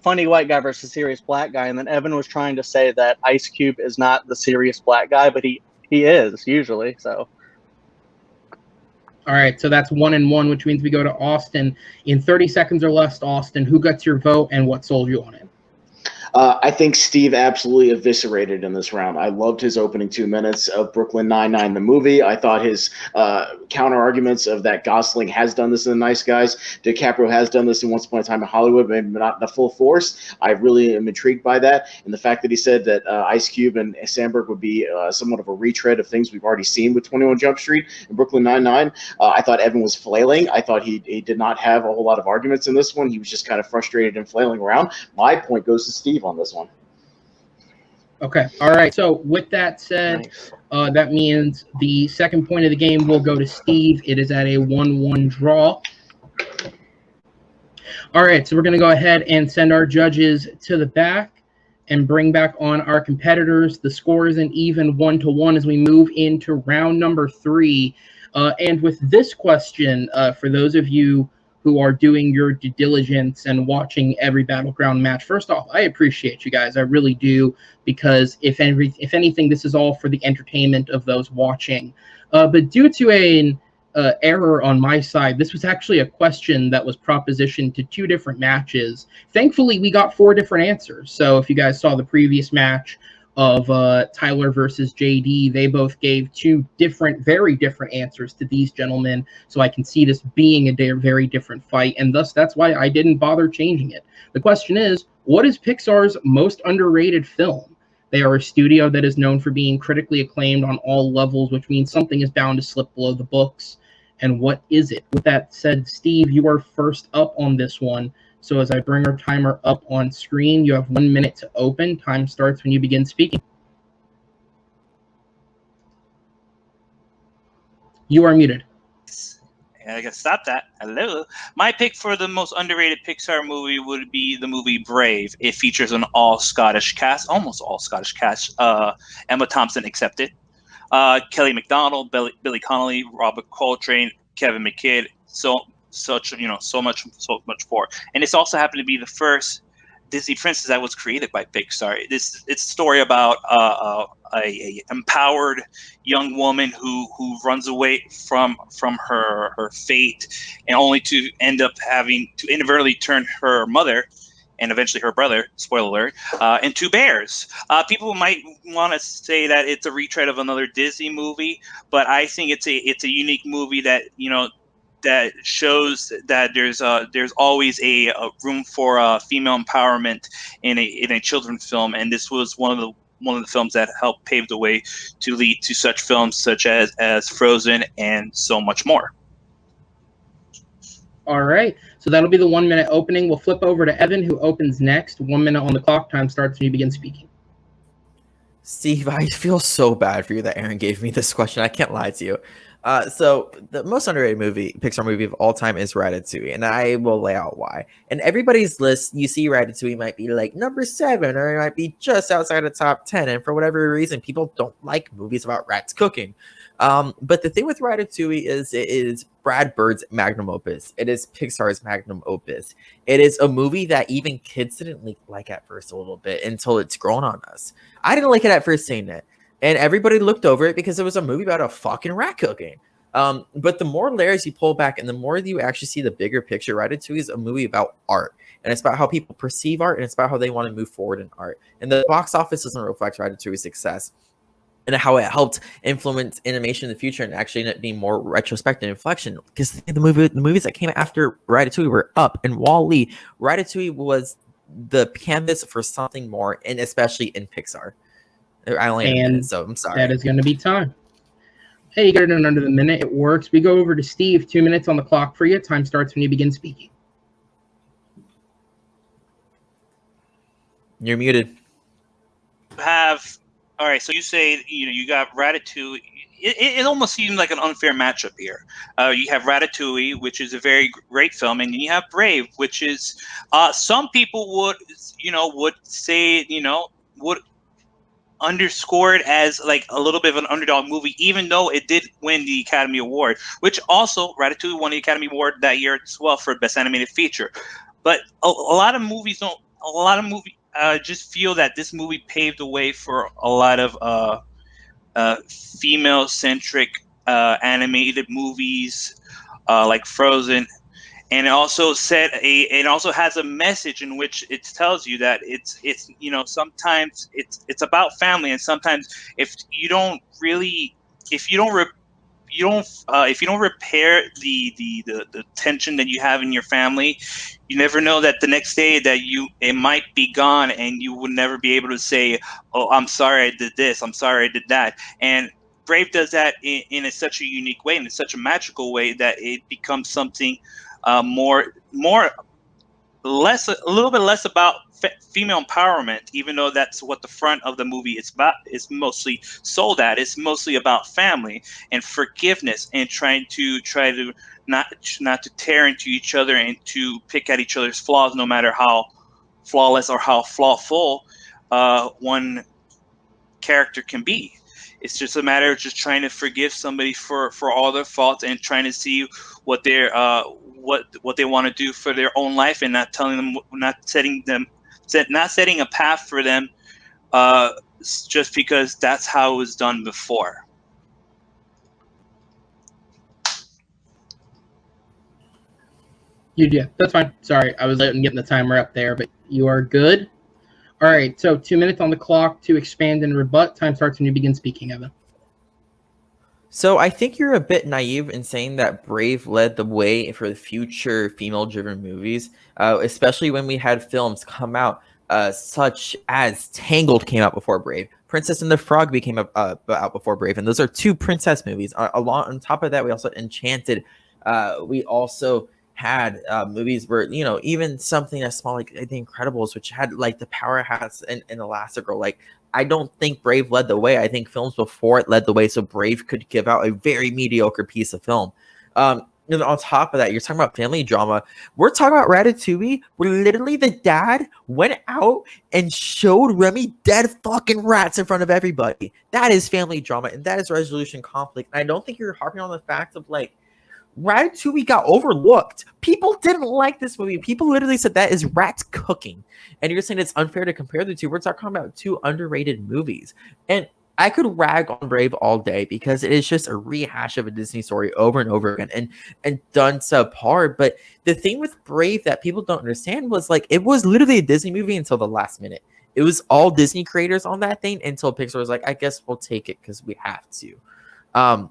funny white guy versus serious black guy. And then Evan was trying to say that Ice Cube is not the serious black guy, but he is usually, so. All right, so that's 1-1, which means we go to Austin. In 30 seconds or less, Austin, who got your vote and what sold you on it? I think Steve absolutely eviscerated in this round. I loved his opening 2 minutes of Brooklyn Nine-Nine, the movie. I thought his counter arguments of that Gosling has done this in The Nice Guys, DiCaprio has done this in Once Upon a Time in Hollywood, maybe not the full force. I really am intrigued by that. And the fact that he said that Ice Cube and Samberg would be somewhat of a retread of things we've already seen with 21 Jump Street and Brooklyn Nine-Nine. I thought Evan was flailing. I thought he did not have a whole lot of arguments in this one. He was just kind of frustrated and flailing around. My point goes to Steve on this one. Okay. All right. So with that said, that means the second point of the game will go to Steve. It is at a 1-1 draw. All right. So we're going to go ahead and send our judges to the back and bring back on our competitors. The score is an even 1-1 as we move into round number 3. And with this question, for those of you who are doing your due diligence and watching every Battleground match, first off, I appreciate you guys. I really do, because if anything, this is all for the entertainment of those watching. But due to an error on my side, this was actually a question that was propositioned to 2 different matches. Thankfully, we got 4 different answers. So if you guys saw the previous match, of Tyler versus JD. They both gave two very different answers to these gentlemen, so I can see this being a very different fight, and thus that's why I didn't bother changing it. The question is, what is Pixar's most underrated film? They are a studio that is known for being critically acclaimed on all levels, which means something is bound to slip below the books. And what is it? With that said, Steve, you are first up on this one. So as I bring our timer up on screen, you have 1 minute to open. Time starts when you begin speaking. You are muted. I gotta stop that. Hello. My pick for the most underrated Pixar movie would be the movie Brave. It features an all-Scottish cast, almost all Scottish cast, Emma Thompson accepted, Kelly MacDonald, Billy Connolly, Robert Coltrane, Kevin McKidd, so much more. And it's also happened to be the first Disney princess that was created by Pixar. It's a story about a empowered young woman who runs away from her fate, and only to end up having to inadvertently turn her mother and eventually her brother, spoiler alert, into bears. People might want to say that it's a retread of another Disney movie, but I think it's a unique movie that that shows that there's always a room for female empowerment in a children's film, and this was one of the films that helped pave the way to lead to such films such as Frozen and so much more. All right, so that'll be the 1 minute opening. We'll flip over to Evan, who opens next. 1 minute on the clock. Time starts when you begin speaking. Steve, I feel so bad for you that Aaron gave me this question. I can't lie to you. So the most underrated Pixar movie of all time is Ratatouille, and I will lay out why. And everybody's list, you see Ratatouille might be like number 7, or it might be just outside the top 10. And for whatever reason, people don't like movies about rats cooking. But the thing with Ratatouille is it is Brad Bird's magnum opus. It is Pixar's magnum opus. It is a movie that even kids didn't like at first a little bit until it's grown on us. I didn't like it at first seeing it. And everybody looked over it because it was a movie about a fucking rat cooking. But the more layers you pull back and the more you actually see the bigger picture, Ratatouille is a movie about art. And it's about how people perceive art, and it's about how they want to move forward in art. And the box office doesn't reflect Ratatouille's success and how it helped influence animation in the future and actually end up being more retrospective inflection. Because the movies that came after Ratatouille were Up and Wall-E. Ratatouille was the canvas for something more, and especially in Pixar. I only had a minute, so I'm sorry. That is going to be time. Hey, you got it in under the minute. It works. We go over to Steve. 2 minutes on the clock for you. Time starts when you begin speaking. You're muted. All right, so you say you got Ratatouille. It almost seems like an unfair matchup here. You have Ratatouille, which is a very great film, and you have Brave, which is some people would say would underscore it as like a little bit of an underdog movie, even though it did win the Academy Award, which also Ratatouille won the Academy Award that year as well for Best Animated Feature. But a lot of movies just feel that this movie paved the way for a lot of female-centric animated movies like Frozen. And it also has a message in which it tells you that it's sometimes it's about family, and sometimes if you don't repair the tension that you have in your family, you never know that the next day that it might be gone, and you will never be able to say, "Oh, I'm sorry I did this. I'm sorry I did that." And Brave does that in such a unique way, and in such a magical way that it becomes something a little bit less about female empowerment, even though that's what the front of the movie is about. It's mostly sold at. It's mostly about family and forgiveness, and trying to not to tear into each other and to pick at each other's flaws, no matter how flawless or how flawful one character can be. It's just a matter of just trying to forgive somebody for all their faults, and trying to see what they're what they want to do for their own life, and not setting a path for them just because that's how it was done before. Yeah, that's fine. Sorry, I was getting the timer up there, but you are good. All right, so 2 minutes on the clock to expand and rebut. Time starts when you begin speaking, Evan. So I think you're a bit naive in saying that Brave led the way for the future female-driven movies, especially when we had films come out such as Tangled came out before Brave. Princess and the Frog became out before Brave, and those are two princess movies. On top of that, we also had Enchanted. We also had movies where, you know, even something as small like The Incredibles, which had like the Powerhouse and Elastigirl. Like, I don't think Brave led the way. I think films before it led the way, so Brave could give out a very mediocre piece of film. You know, on top of that, you're talking about family drama. We're talking about Ratatouille, where literally the dad went out and showed Remy dead fucking rats in front of everybody. That is family drama, and that is resolution conflict. And I don't think you're harping on the fact of like Ratatouille got overlooked. People didn't like this movie. People literally said that is rats cooking. And you're saying it's unfair to compare the two. We're talking about two underrated movies. And I could rag on Brave all day because it is just a rehash of a Disney story over and over again and done subpar. But the thing with Brave that people don't understand was like it was literally a Disney movie until the last minute. It was all Disney creators on that thing until Pixar was like, I guess we'll take it because we have to.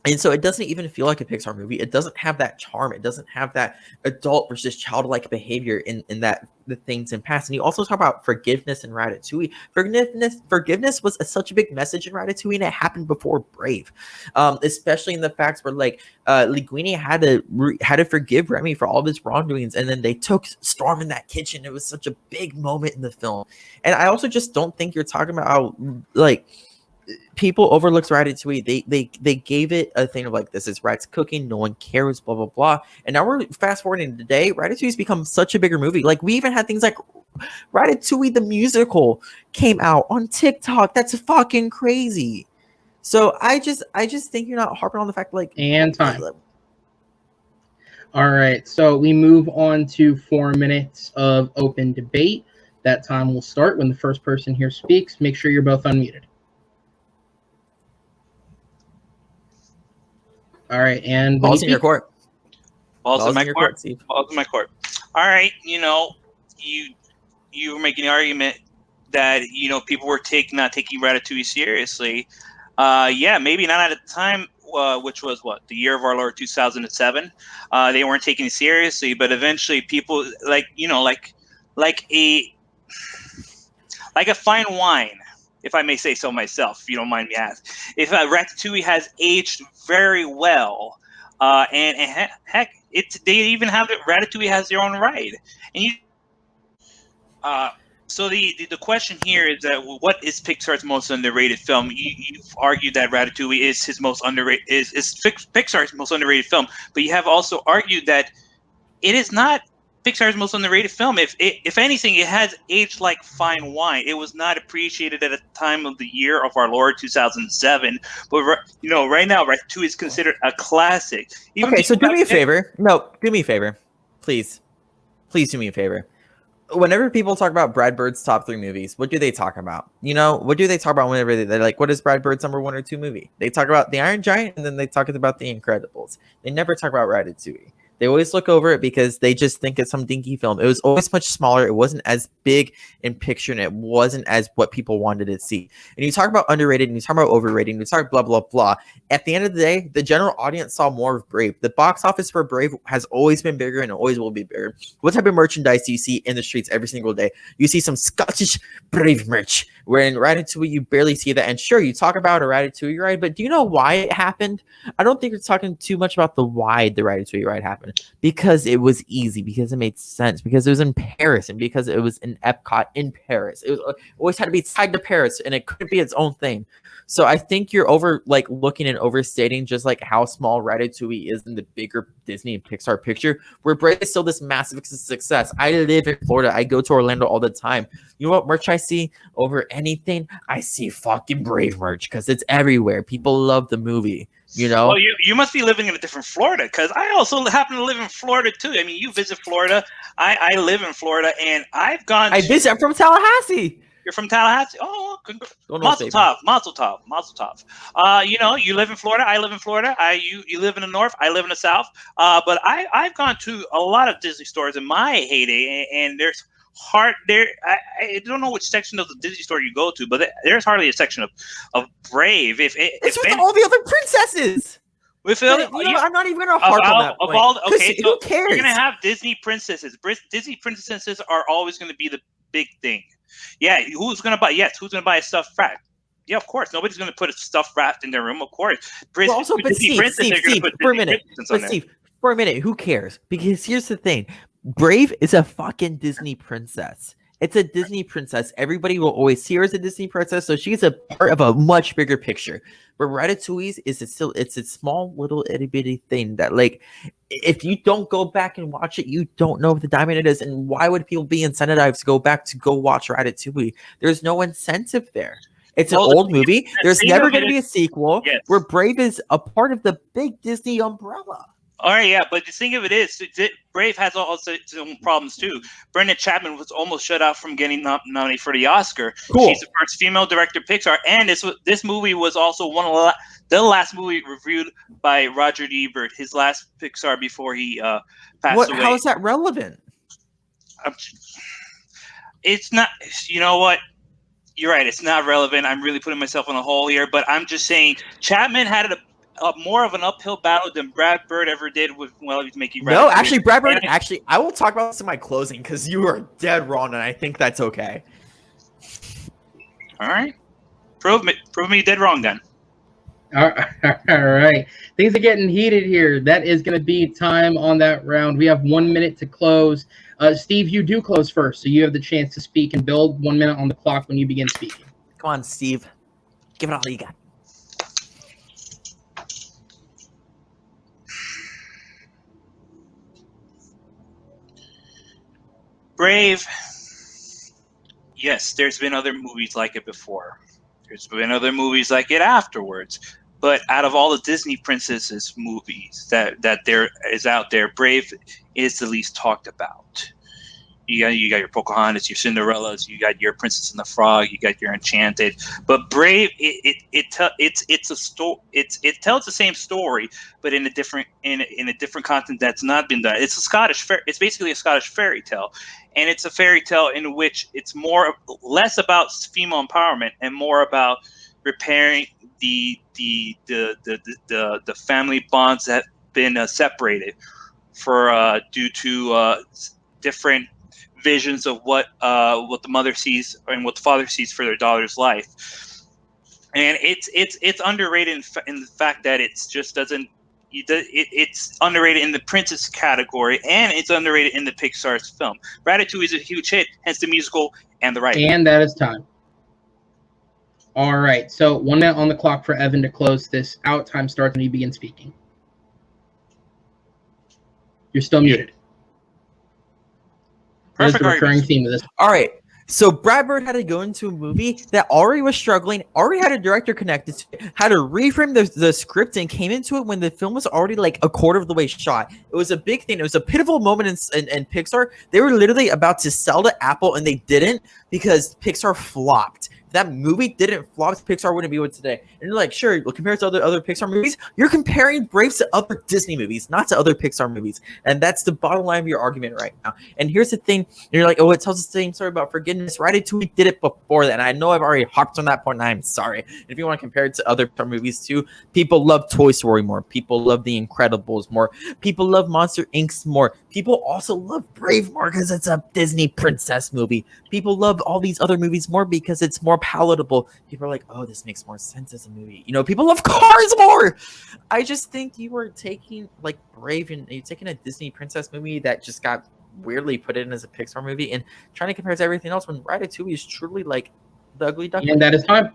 And so it doesn't even feel like a Pixar movie. It doesn't have that charm. It doesn't have that adult versus childlike behavior in that the things in past. And you also talk about forgiveness in Ratatouille. Forgiveness was such a big message in Ratatouille, and it happened before Brave, especially in the facts where like Linguini had to forgive Remy for all of his wrongdoings, and then they took Storm in that kitchen. It was such a big moment in the film. And I also just don't think you're talking about how like people overlooked Ratatouille. They gave it a thing of like, this is rats cooking, no one cares, blah blah blah. And now we're fast forwarding today. Ratatouille's become such a bigger movie. Like we even had things like Ratatouille the musical came out on TikTok. That's fucking crazy. So I just think you're not harping on the fact like and time. All right, so we move on to 4 minutes of open debate. That time will start when the first person here speaks. Make sure you're both unmuted. All right, and balls in your court. Balls in my court. Balls in my court. All right, you know, you were making the argument that, you know, people were not taking Ratatouille seriously. Yeah, maybe not at the time, which was what, the year of our Lord 2007. They weren't taking it seriously, but eventually people like a fine wine, if I may say so myself, if you don't mind me asking. If Ratatouille has aged very well, and heck, they even have it. Ratatouille has their own ride, and so the question here is that what is Pixar's most underrated film? You've argued that Ratatouille is his most underrated is Pixar's most underrated film, but you have also argued that it is not Pixar's most underrated film. If anything, it has aged like fine wine. It was not appreciated at the time of the year of our Lord 2007, but you know, right now, Ratatouille is considered a classic. Okay, so do me a favor. No, do me a favor, please do me a favor. Whenever people talk about Brad Bird's top 3 movies, what do they talk about? You know, what do they talk about whenever they're like, what is Brad Bird's number 1 or 2 movie? They talk about The Iron Giant, and then they talk about The Incredibles. They never talk about Ratatouille. They always look over it because they just think it's some dinky film. It was always much smaller. It wasn't as big in picture, and it wasn't as what people wanted to see. And you talk about underrated, and you talk about overrated, and you talk blah, blah, blah. At the end of the day, the general audience saw more of Brave. The box office for Brave has always been bigger and always will be bigger. What type of merchandise do you see in the streets every single day? You see some Scottish Brave merch, where in Ratatouille, you barely see that. And sure, you talk about a Ratatouille ride, but do you know why it happened? I don't think you're talking too much about the why the Ratatouille ride happened. Because it was easy, because it made sense, because it was in Paris, and because it was in Epcot in Paris. It was always had to be tied to Paris, and it couldn't be its own thing. So I think you're looking and overstating just like how small Ratatouille is in the bigger Disney and Pixar picture, where Brave is still this massive success. I live in Florida. I go to Orlando all the time. You know what merch I see over anything? I see fucking Brave merch because it's everywhere. People love the movie. You know, well, you must be living in a different Florida, because I also happen to live in Florida too. I mean, you visit Florida, I live in Florida, and I've gone. I'm from Tallahassee. You're from Tallahassee? Oh, Mazel tov. You know, you live in Florida, I live in Florida. You live in the north, I live in the south. But I've gone to a lot of Disney stores in my heyday, and there's hard there. I don't know which section of the Disney store you go to, but there's hardly a section of Brave. It's with all the other princesses. I'm not even gonna harp on that point. Okay, so who cares? You're gonna have Disney princesses. Disney princesses are always gonna be the big thing. Yeah, who's gonna buy? Yes, who's gonna buy a stuffed rat? Yeah, of course. Nobody's gonna put a stuffed rat in their room. Of course. But Steve, for a minute, who cares? Because here's the thing: Brave is a fucking Disney princess. It's a Disney princess. Everybody will always see her as a Disney princess, so she's a part of a much bigger picture. But Ratatouille it's a small little itty bitty thing that, like, if you don't go back and watch it, you don't know what the diamond it is. And why would people be incentivized to go watch Ratatouille? There's no incentive there. It's an old movie. There's never going to be a sequel. Yes. Where Brave is a part of the big Disney umbrella. All right, yeah, but the thing of it is, Brave has also its own problems too. Brendan Chapman was almost shut out from getting nominated for the Oscar. Cool. She's the first female director Pixar, and this movie was also one of the last movie reviewed by Roger Ebert, his last Pixar before he passed away. How is that relevant? It's not. You know what? You're right. It's not relevant. I'm really putting myself in a hole here, but I'm just saying Chapman had a more of an uphill battle than Brad Bird ever did with he was making. No, actually, Brad Bird. I will talk about this in my closing because you are dead wrong, and I think that's okay. All right, prove me dead wrong then. All right, things are getting heated here. That is going to be time on that round. We have 1 minute to close. Steve, you do close first, so you have the chance to speak and build. 1 minute on the clock when you begin speaking. Come on, Steve, give it all you got. Brave, yes, there's been other movies like it before. There's been other movies like it afterwards. But out of all the Disney princesses movies that there is out there, Brave is the least talked about. You got your Pocahontas, your Cinderellas, you got your Princess and the Frog, you got your Enchanted. But Brave, it tells the same story, but in a different content that's not been done. It's basically a Scottish fairy tale, and it's a fairy tale in which it's less about female empowerment and more about repairing the family bonds that have been separated due to different visions of what the mother sees and what the father sees for their daughter's life. And it's underrated in the fact that it just doesn't. It's underrated in the princess category, and it's underrated in the Pixar's film. Ratatouille is a huge hit, hence the musical and the writing. And that is time. All right, so 1 minute on the clock for Evan to close this out. Time starts when you begin speaking. You're still muted. That's the recurring theme of this. All right. So Brad Bird had to go into a movie that already was struggling, already had a director connected to it, had to reframe the script, and came into it when the film was already like a quarter of the way shot. It was a big thing. It was a pivotal moment in Pixar. They were literally about to sell to Apple, and they didn't because Pixar flopped. If that movie didn't flop, Pixar wouldn't be what today. And you're like, sure, well, compared to other Pixar movies, you're comparing Brave to other Disney movies, not to other Pixar movies. And that's the bottom line of your argument right now. And here's the thing. You're like, oh, it tells the same story about forgiveness. Ratatouille did it before that. And I know I've already harped on that point, and I'm sorry. If you want to compare it to other Pixar movies too, people love Toy Story more. People love The Incredibles more. People love Monster Inc. more. People also love Brave more because it's a Disney princess movie. People love all these other movies more because it's more palatable. People are like, oh, this makes more sense as a movie. You know, people love Cars more. I just think you were taking like Brave and you're taking a Disney princess movie that just got weirdly put in as a Pixar movie and trying to compare it to everything else when Ratatouille is truly like the ugly duckling. And that is time.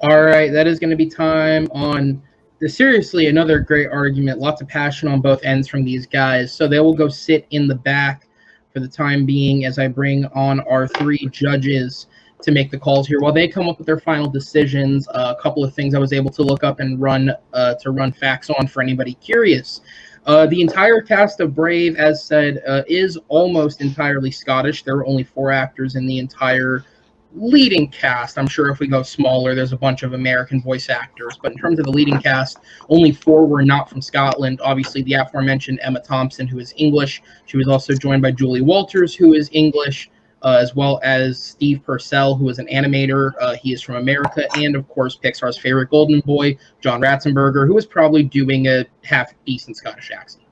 All right, that is going to be time on the seriously another great argument. Lots of passion on both ends from these guys. So they will go sit in the back for the time being as I bring on our three judges to make the calls here while they come up with their final decisions. A couple of things I was able to look up and run facts on for anybody curious. The entire cast of Brave, as said, is almost entirely Scottish. There were only 4 actors in the entire leading cast, I'm sure if we go smaller, there's a bunch of American voice actors. But in terms of the leading cast, only 4 were not from Scotland. Obviously, the aforementioned Emma Thompson, who is English. She was also joined by Julie Walters, who is English, as well as Steve Purcell, who is an animator. He is from America. And, of course, Pixar's favorite golden boy, John Ratzenberger, who is probably doing a half-decent Scottish accent.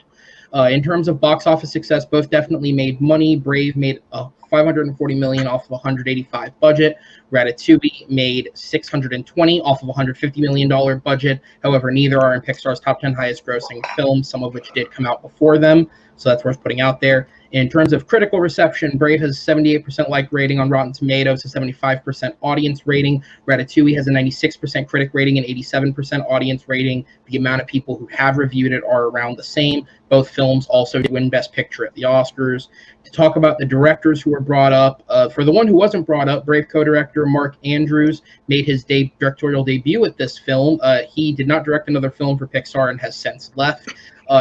In terms of box office success, both definitely made money. Brave made $540 million off of $185 budget. Ratatouille made $620 off of $150 million budget. However, neither are in Pixar's top 10 highest grossing films, some of which did come out before them. So that's worth putting out there. In terms of critical reception, Brave has a 78% like rating on Rotten Tomatoes, a 75% audience rating. Ratatouille has a 96% critic rating and 87% audience rating. The amount of people who have reviewed it are around the same. Both films also did win Best Picture at the Oscars. To talk about the directors who were brought up, for the one who wasn't brought up, Brave co-director Mark Andrews made his directorial debut with this film. He did not direct another film for Pixar and has since left.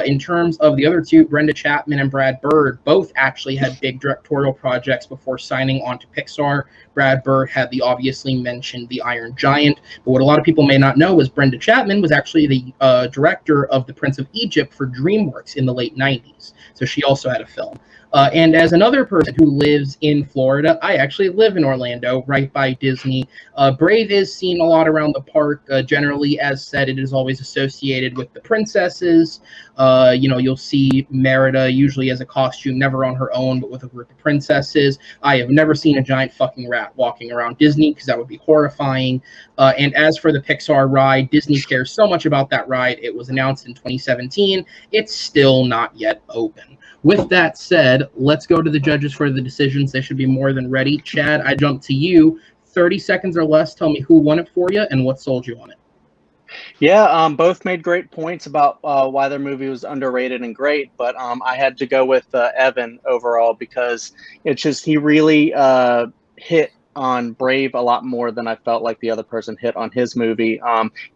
In terms of the other two, Brenda Chapman and Brad Bird both actually had big directorial projects before signing on to Pixar. Brad Bird had the obviously mentioned The Iron Giant, but what a lot of people may not know is Brenda Chapman was actually the director of The Prince of Egypt for DreamWorks in the late 90s, so she also had a film. And as another person who lives in Florida, I actually live in Orlando, right by Disney. Brave is seen a lot around the park. Generally, as said, it is always associated with the princesses. You'll see Merida usually as a costume, never on her own, but with a group of princesses. I have never seen a giant fucking rat walking around Disney because that would be horrifying. And as for the Pixar ride, Disney cares so much about that ride. It was announced in 2017. It's still not yet open. With that said, let's go to the judges for the decisions. They should be more than ready. Chad, I jump to you. 30 seconds or less. Tell me who won it for you and what sold you on it. Yeah, both made great points about why their movie was underrated and great, but I had to go with Evan overall because it's just he really hit on Brave a lot more than I felt like the other person hit on his movie.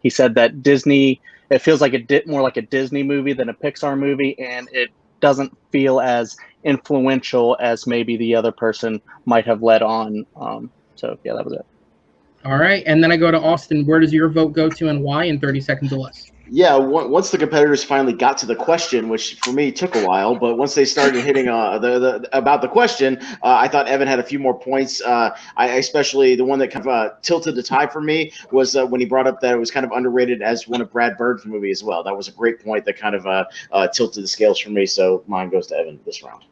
He said that Disney, it feels like more like a Disney movie than a Pixar movie, and it doesn't feel as influential as maybe the other person might have led on. So yeah, that was it. All right, and then I go to Austin. Where does your vote go to and why in 30 seconds or less? Yeah, once the competitors finally got to the question, which for me took a while, but once they started hitting about the question, I thought Evan had a few more points. I especially the one that kind of tilted the tie for me was when he brought up that it was kind of underrated as one of Brad Bird's movies as well. That was a great point that kind of tilted the scales for me. So mine goes to Evan this round.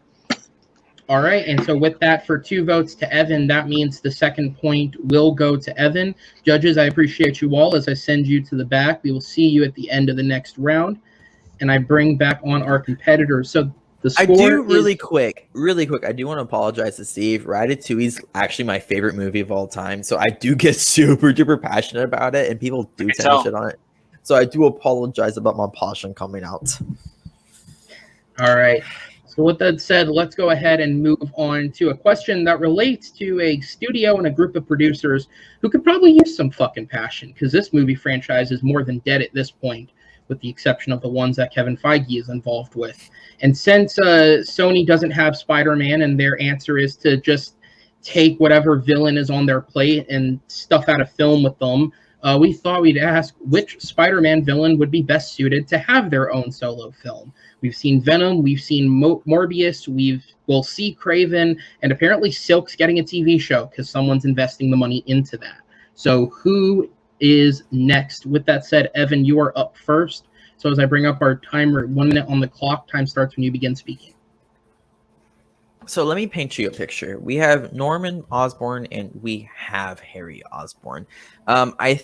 All right, and so with that, for 2 votes to Evan, that means the second point will go to Evan. Judges, I appreciate you all as I send you to the back. We will see you at the end of the next round, and I bring back on our competitors. So the score I do really quick. I do want to apologize to Steve. Ratatouille is actually my favorite movie of all time, so I do get super duper passionate about it, and people do tend to shit on it. So I do apologize about my passion coming out. All right. So with that said, let's go ahead and move on to a question that relates to a studio and a group of producers who could probably use some fucking passion, because this movie franchise is more than dead at this point, with the exception of the ones that Kevin Feige is involved with. And since Sony doesn't have Spider-Man and their answer is to just take whatever villain is on their plate and stuff out a film with them, we thought we'd ask which Spider-Man villain would be best suited to have their own solo film. We've seen Venom, we've seen Morbius, we'll see Kraven, and apparently Silk's getting a TV show because someone's investing the money into that. So who is next? With that said, Evan, you are up first. So as I bring up our timer, 1 minute on the clock, time starts when you begin speaking. So let me paint you a picture. We have Norman Osborn and we have Harry Osborn. I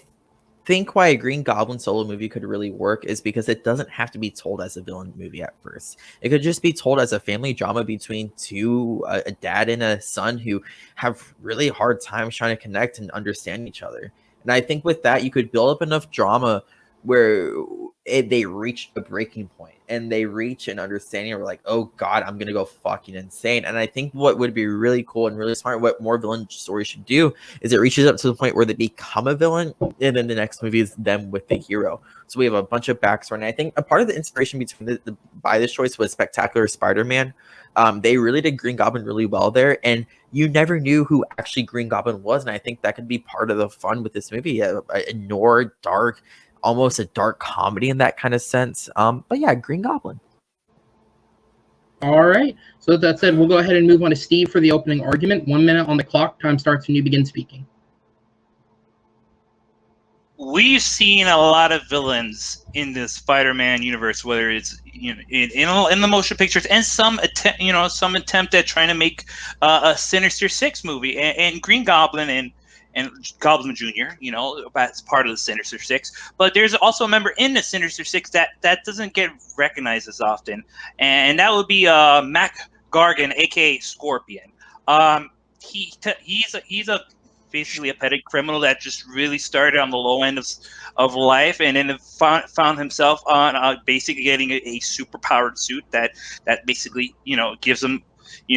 think why a Green Goblin solo movie could really work is because it doesn't have to be told as a villain movie at first. It could just be told as a family drama between a dad and a son who have really hard times trying to connect and understand each other. And I think with that, you could build up enough drama where they reach a breaking point and they reach an understanding where like, oh God, I'm gonna go fucking insane. And I think what would be really cool and really smart, what more villain stories should do, is it reaches up to the point where they become a villain, and then the next movie is them with the hero. So we have a bunch of backstory, and I think a part of the inspiration between by this choice was Spectacular Spider-Man. They really did Green Goblin really well there, and you never knew who actually Green Goblin was, and I think that could be part of the fun with this movie. A noir, dark, almost a dark comedy in that kind of sense. But yeah, Green Goblin. All right. So with that said, we'll go ahead and move on to Steve for the opening argument. 1 minute on the clock. Time starts when you begin speaking. We've seen a lot of villains in the Spider-Man universe, whether it's in the motion pictures and some attempt at trying to make a Sinister Six movie, and Green Goblin and Goblin Jr. That's part of the Sinister Six. But there's also a member in the Sinister Six that doesn't get recognized as often, and that would be Mac Gargan, aka Scorpion. He's basically a petty criminal that just really started on the low end of life, and then found himself on basically getting a super powered suit that basically gives him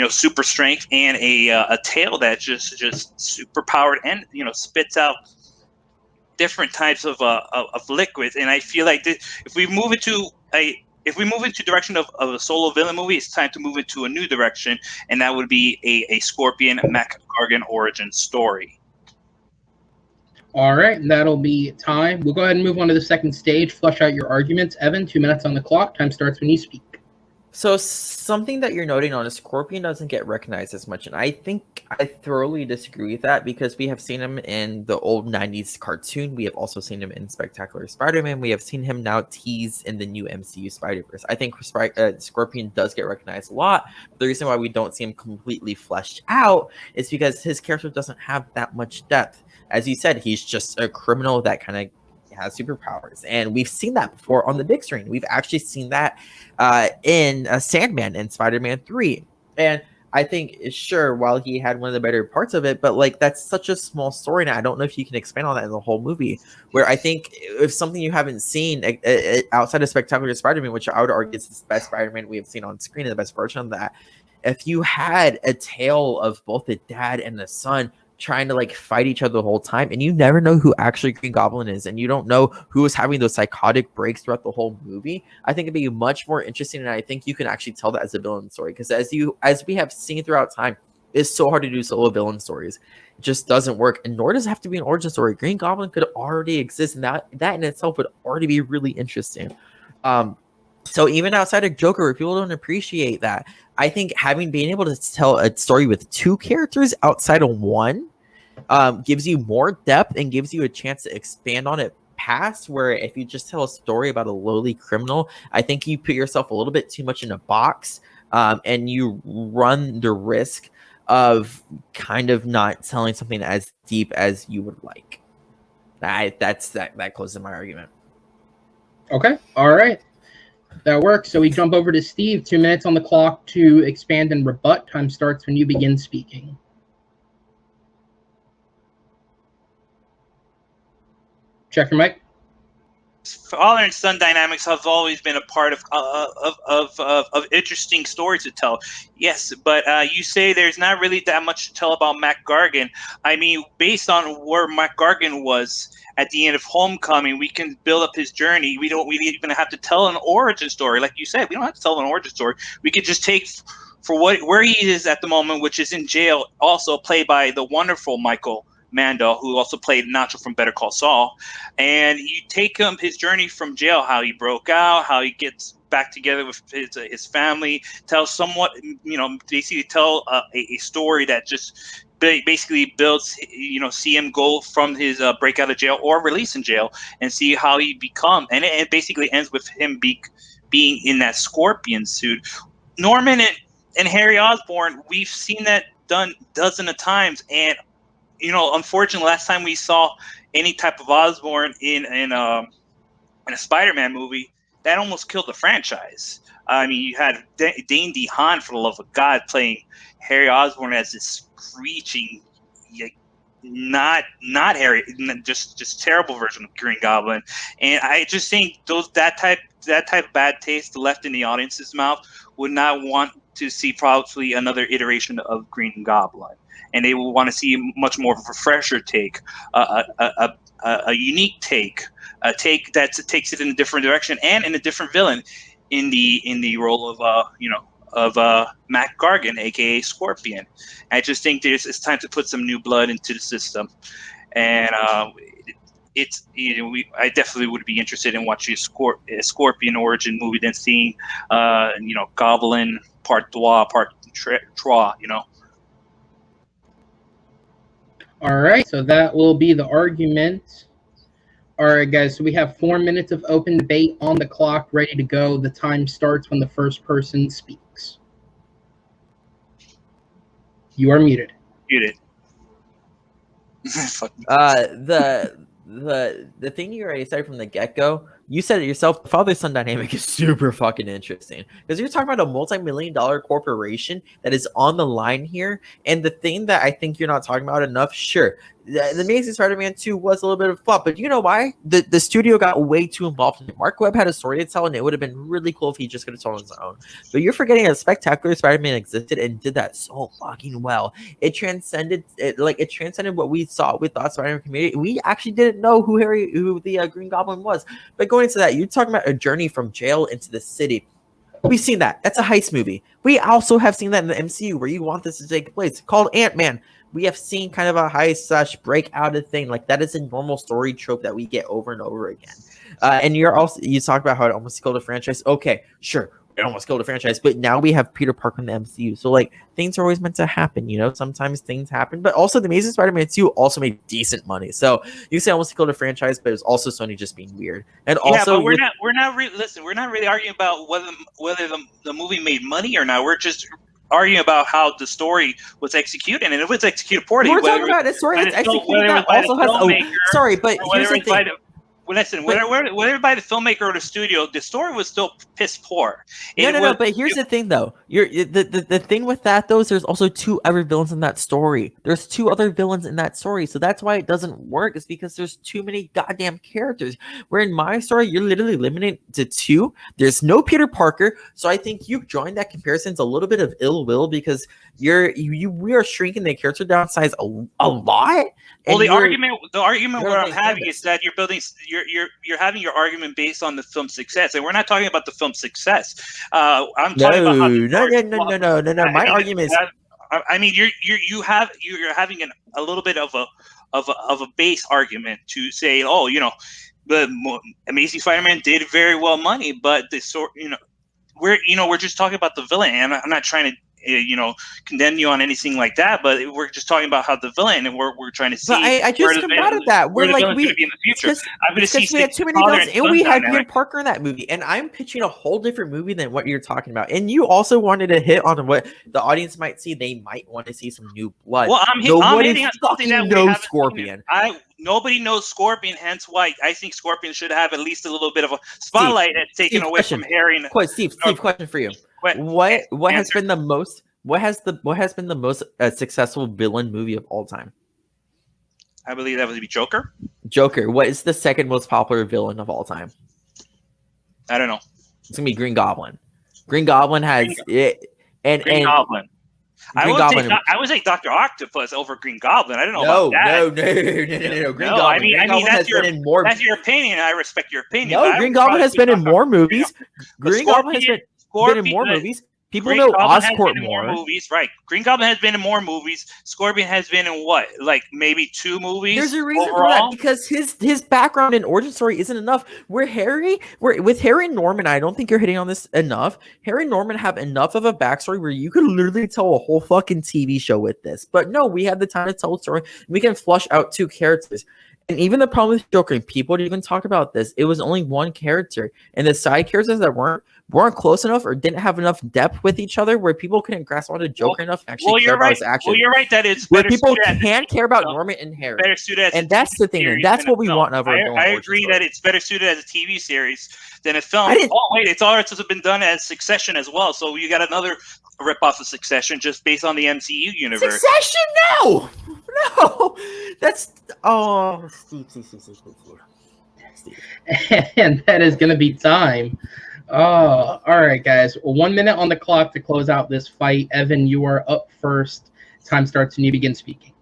super strength and a tail that just super powered and spits out different types of liquids. And I feel like if we move into direction of a solo villain movie, it's time to move into a new direction, and that would be a Scorpion Mac Gargan origin story. All right, that'll be time. We'll go ahead and move on to the second stage. Flush out your arguments. Evan, 2 minutes on the clock. Time starts when you speak. So something that you're noting on is Scorpion doesn't get recognized as much, and I think I thoroughly disagree with that, because we have seen him in the old 90s cartoon. We have also seen him in Spectacular Spider-Man. We have seen him now teased in the new MCU Spider-Verse. I think Scorpion does get recognized a lot. The reason why we don't see him completely fleshed out is because his character doesn't have that much depth. As you said, he's just a criminal that kind of has superpowers, and we've seen that before on the big screen. We've actually seen that in Sandman and Spider-Man 3, and I think, sure, while he had one of the better parts of it, but like that's such a small story, and I don't know if you can expand on that in the whole movie. Where I think if something you haven't seen outside of Spectacular Spider-Man, which I would argue is the best Spider-Man we have seen on screen and the best version of that, if you had a tale of both the dad and the son trying to like fight each other the whole time, and you never know who actually Green Goblin is, and you don't know who is having those psychotic breaks throughout the whole movie, I think it'd be much more interesting, and I think you can actually tell that as a villain story, because as we have seen throughout time, it's so hard to do solo villain stories. It just doesn't work, and nor does it have to be an origin story. Green Goblin could already exist, and that in itself would already be really interesting. So even outside of Joker, where people don't appreciate that, I think being able to tell a story with two characters outside of one gives you more depth and gives you a chance to expand on it past, where if you just tell a story about a lowly criminal, I think you put yourself a little bit too much in a box, and you run the risk of kind of not telling something as deep as you would like. That closes my argument. Okay. All right. That works. So we jump over to Steve. 2 minutes on the clock to expand and rebut. Time starts when you begin speaking. Check your mic. Father and son dynamics have always been a part of interesting stories to tell. Yes, but you say there's not really that much to tell about Mac Gargan. I mean, based on where Mac Gargan was at the end of Homecoming, we can build up his journey. We don't really even have to tell an origin story, like you said. We don't have to tell an origin story. We could just take for where he is at the moment, which is in jail, also played by the wonderful Michael Mando, who also played Nacho from Better Call Saul, and you take him his journey from jail, how he broke out, how he gets back together with his family, tell somewhat, basically tell a story that just basically builds, see him go from his breakout of jail or release in jail, and see how he become, and it basically ends with him being in that Scorpion suit. Norman and Harry Osborn, we've seen that done dozens of times, and unfortunately, last time we saw any type of Osborn in a Spider-Man movie, that almost killed the franchise. I mean, you had Dane DeHaan, for the love of God, playing Harry Osborn as this screeching, not Harry, just terrible version of Green Goblin. And I just think that type of bad taste left in the audience's mouth would not want to see probably another iteration of Green Goblin, and they will want to see much more of a fresher take, a unique take, a take that takes it in a different direction and in a different villain in the role of Mac Gargan, aka Scorpion. I just think it's time to put some new blood into the system, and I definitely would be interested in watching a Scorpion origin movie than seeing Goblin Part 2, Part 3. All right, so that will be the argument. All right, guys, so we have 4 minutes of open debate on the clock, ready to go. The time starts when the first person speaks. You are muted. Muted. The thing you already said from the get-go, you said it yourself, the father-son dynamic is super fucking interesting. Because you're talking about a multi-million-dollar corporation that is on the line here. And the thing that I think you're not talking about enough, sure, the Amazing Spider-Man 2 was a little bit of a flop, but you know why? The studio got way too involved in it. Mark Webb had a story to tell, and it would have been really cool if he just could have told on his own. But you're forgetting a Spectacular Spider-Man existed and did that so fucking well. It transcended what we thought Spider-Man community. We actually didn't know who the Green Goblin was. But going into that, you're talking about a journey from jail into the city. We've seen that. That's a heist movie. We also have seen that in the MCU where you want this to take place, called Ant-Man. We have seen kind of a heist / breakout of thing. Like, that is a normal story trope that we get over and over again. And you talk about how it almost killed a franchise. Okay, sure, it almost killed a franchise, but now we have Peter Parker in the MCU. So, like, things are always meant to happen, Sometimes things happen, but also the Amazing Spider-Man 2 also made decent money. So you say almost killed a franchise, but it was also Sony just being weird. And also, but we're not really arguing about whether the movie made money or not. We're just arguing about how the story was executed, and if it's executed poorly, we're talking about a story that's executed that also has. Sorry, but here's the thing. Listen, whether by the filmmaker or the studio, the story was still piss poor. No. But here's the thing, though. The thing with that, though, is there's also 2 other villains in that story. There's 2 other villains in that story, so that's why it doesn't work. Is because there's too many goddamn characters. Where in my story, you're literally limited to 2. There's no Peter Parker, so I think you drawing that comparison's a little bit of ill will because we are shrinking the character down size a lot. Well, the argument where I'm having is that you're having your argument based on the film's success, and we're not talking about the film's success. I'm talking about how no. My argument is, I mean, you're having a little bit of a base argument to say, the Amazing Spider-Man did very well money, but we're just talking about the villain, and I'm not trying to condemn you on anything like that, but we're just talking about how the villain, and we're trying to see. But I just combated that. We're like, we in the future. I'm going to see. We had too many villains, and we had Peter Parker in that movie, and I'm pitching a whole different movie than what you're talking about. And you also wanted to hit on what the audience might see. They might want to see some new blood. Well, I'm hitting on something that we haven't Scorpion. Nobody knows Scorpion, hence why I think Scorpion should have at least a little bit of a spotlight taken away from Harry. Steve, question for you. What has been the most successful villain movie of all time? I believe that would be Joker. Joker. What is the second most popular villain of all time? I don't know. It's gonna be Green Goblin. Green Goblin has it, and Goblin. I would say Dr. Octopus over Green Goblin. I don't know about that. No. Green Goblin. I mean that's your opinion. I respect your opinion. No, Green Goblin has been in more movies. Green Goblin has been in more movies. People know Oscorp more movies, right? Green Goblin has been in more movies. Scorpion has been in what, like maybe 2 movies. There's a reason for that, because his background and origin story isn't enough. With Harry and Norman, I don't think you're hitting on this enough. Harry and Norman have enough of a backstory where you could literally tell a whole fucking TV show with this. But no, we have the time to tell a story. We can flush out 2 characters. And even the problem with Joker, people didn't even talk about this. It was only 1 character, and the side characters that weren't close enough or didn't have enough depth with each other, where people couldn't grasp onto Joker enough to actually care about his actions. Well, you're right that it's where people can care about Norman and Harry. Better suited as and that's the thing. And that's what we want of our film. I agree that it's better suited as a TV series than a film. It's already been done as Succession as well. So you got another rip off of Succession just based on the MCU universe. Succession, no. What No, that's Steve. And that is going to be time. Oh, all right, guys. 1 minute on the clock to close out this fight. Evan, you are up first. Time starts and you begin speaking.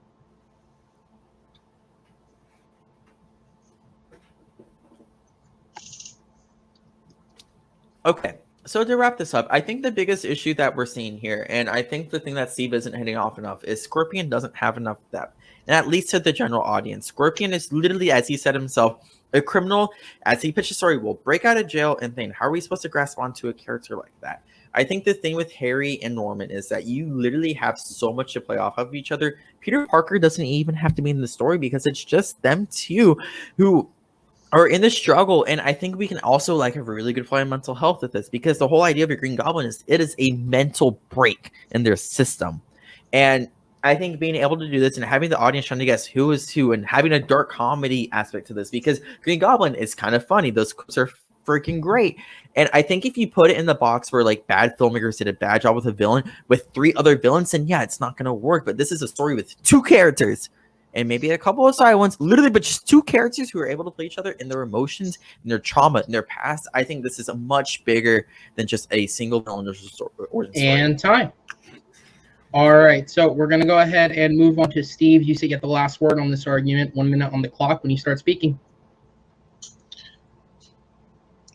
Okay, so to wrap this up, I think the biggest issue that we're seeing here, and I think the thing that Steve isn't hitting off enough, is Scorpion doesn't have enough depth. And at least to the general audience, Scorpion is literally, as he said himself, a criminal. As he pitched a story, will break out of jail and think, how are we supposed to grasp onto a character like that? I think the thing with Harry and Norman is that you literally have so much to play off of each other. Peter Parker doesn't even have to be in the story because it's just them two who are in the struggle. And I think we can also like have a really good play on mental health with this, because the whole idea of a Green Goblin is it is a mental break in their system. And I think being able to do this and having the audience trying to guess who is who and having a dark comedy aspect to this, because Green Goblin is kind of funny. Those clips are freaking great. And I think if you put it in the box where like bad filmmakers did a bad job with a villain with 3 other villains, then yeah, it's not going to work. But this is a story with 2 characters and maybe a couple of side ones, literally, but just 2 characters who are able to play each other in their emotions, in their trauma, in their past. I think this is a much bigger than just a single villain or story. And time. All right, so we're going to go ahead and move on to Steve. You say get the last word on this argument. 1 minute on the clock when you start speaking.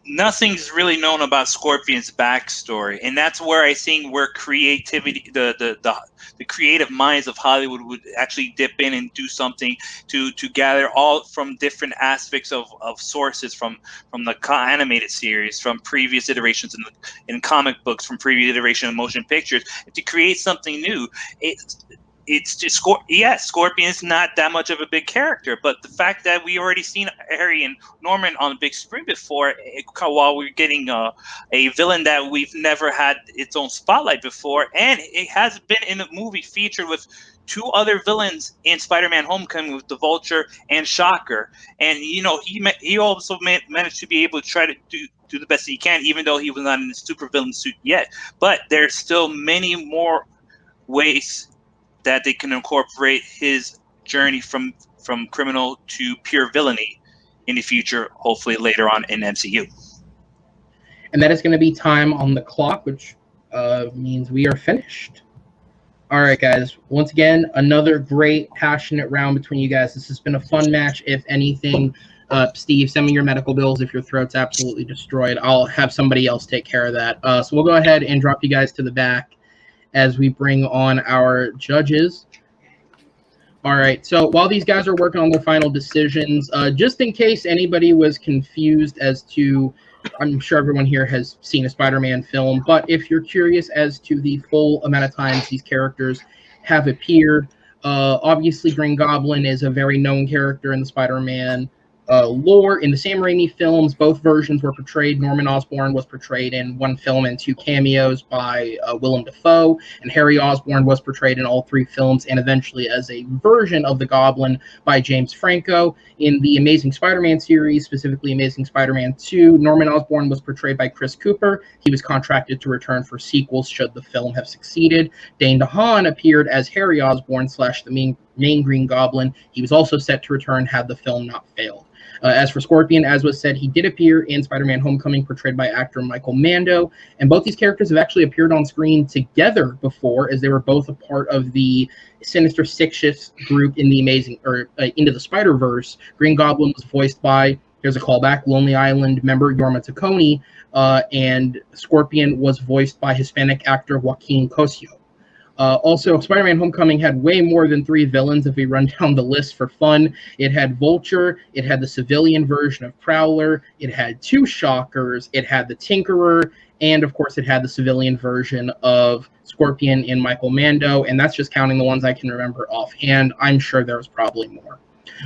Nothing's really known about Scorpion's backstory, and that's where I think where creativity, the creative minds of Hollywood would actually dip in and do something to gather all from different aspects of sources from the animated series, from previous iterations in comic books, from previous iteration of motion pictures, to create something new. It's just Scorpion's not that much of a big character, but the fact that we already seen Harry and Norman on the big screen before, while we're getting a villain that we've never had its own spotlight before, and it has been in the movie featured with 2 other villains in Spider-Man: Homecoming with the Vulture and Shocker, and he also managed to be able to try to do the best he can, even though he was not in the supervillain suit yet. But there's still many more ways that they can incorporate his journey from criminal to pure villainy in the future, hopefully later on in MCU. And that is going to be time on the clock, which means we are finished. All right, guys. Once again, another great, passionate round between you guys. This has been a fun match. If anything, Steve, send me your medical bills if your throat's absolutely destroyed. I'll have somebody else take care of that. So we'll go ahead and drop you guys to the back as we bring on our judges. All right, so while these guys are working on their final decisions, just in case anybody was confused as to, I'm sure everyone here has seen a Spider-Man film, but if you're curious as to the full amount of times these characters have appeared, obviously Green Goblin is a very known character in the Spider-Man lore. In the Sam Raimi films, both versions were portrayed. Norman Osborn was portrayed in 1 film and 2 cameos by Willem Dafoe, and Harry Osborn was portrayed in all 3 films and eventually as a version of the Goblin by James Franco. In the Amazing Spider-Man series, specifically Amazing Spider-Man 2, Norman Osborn was portrayed by Chris Cooper. He was contracted to return for sequels should the film have succeeded. Dane DeHaan appeared as Harry Osborn / the main Green Goblin. He was also set to return had the film not failed. As for Scorpion, as was said, he did appear in Spider-Man: Homecoming, portrayed by actor Michael Mando, and both these characters have actually appeared on screen together before, as they were both a part of the Sinister Six group in the Into the Spider-Verse. Green Goblin was voiced by, here's a callback, Lonely Island member Yorma Taccone, and Scorpion was voiced by Hispanic actor Joaquin Cosio. Also, Spider-Man: Homecoming had way more than 3 villains if we run down the list for fun. It had Vulture, it had the civilian version of Prowler, it had 2 Shockers, it had the Tinkerer, and of course it had the civilian version of Scorpion in Michael Mando, and that's just counting the ones I can remember offhand. I'm sure there's probably more.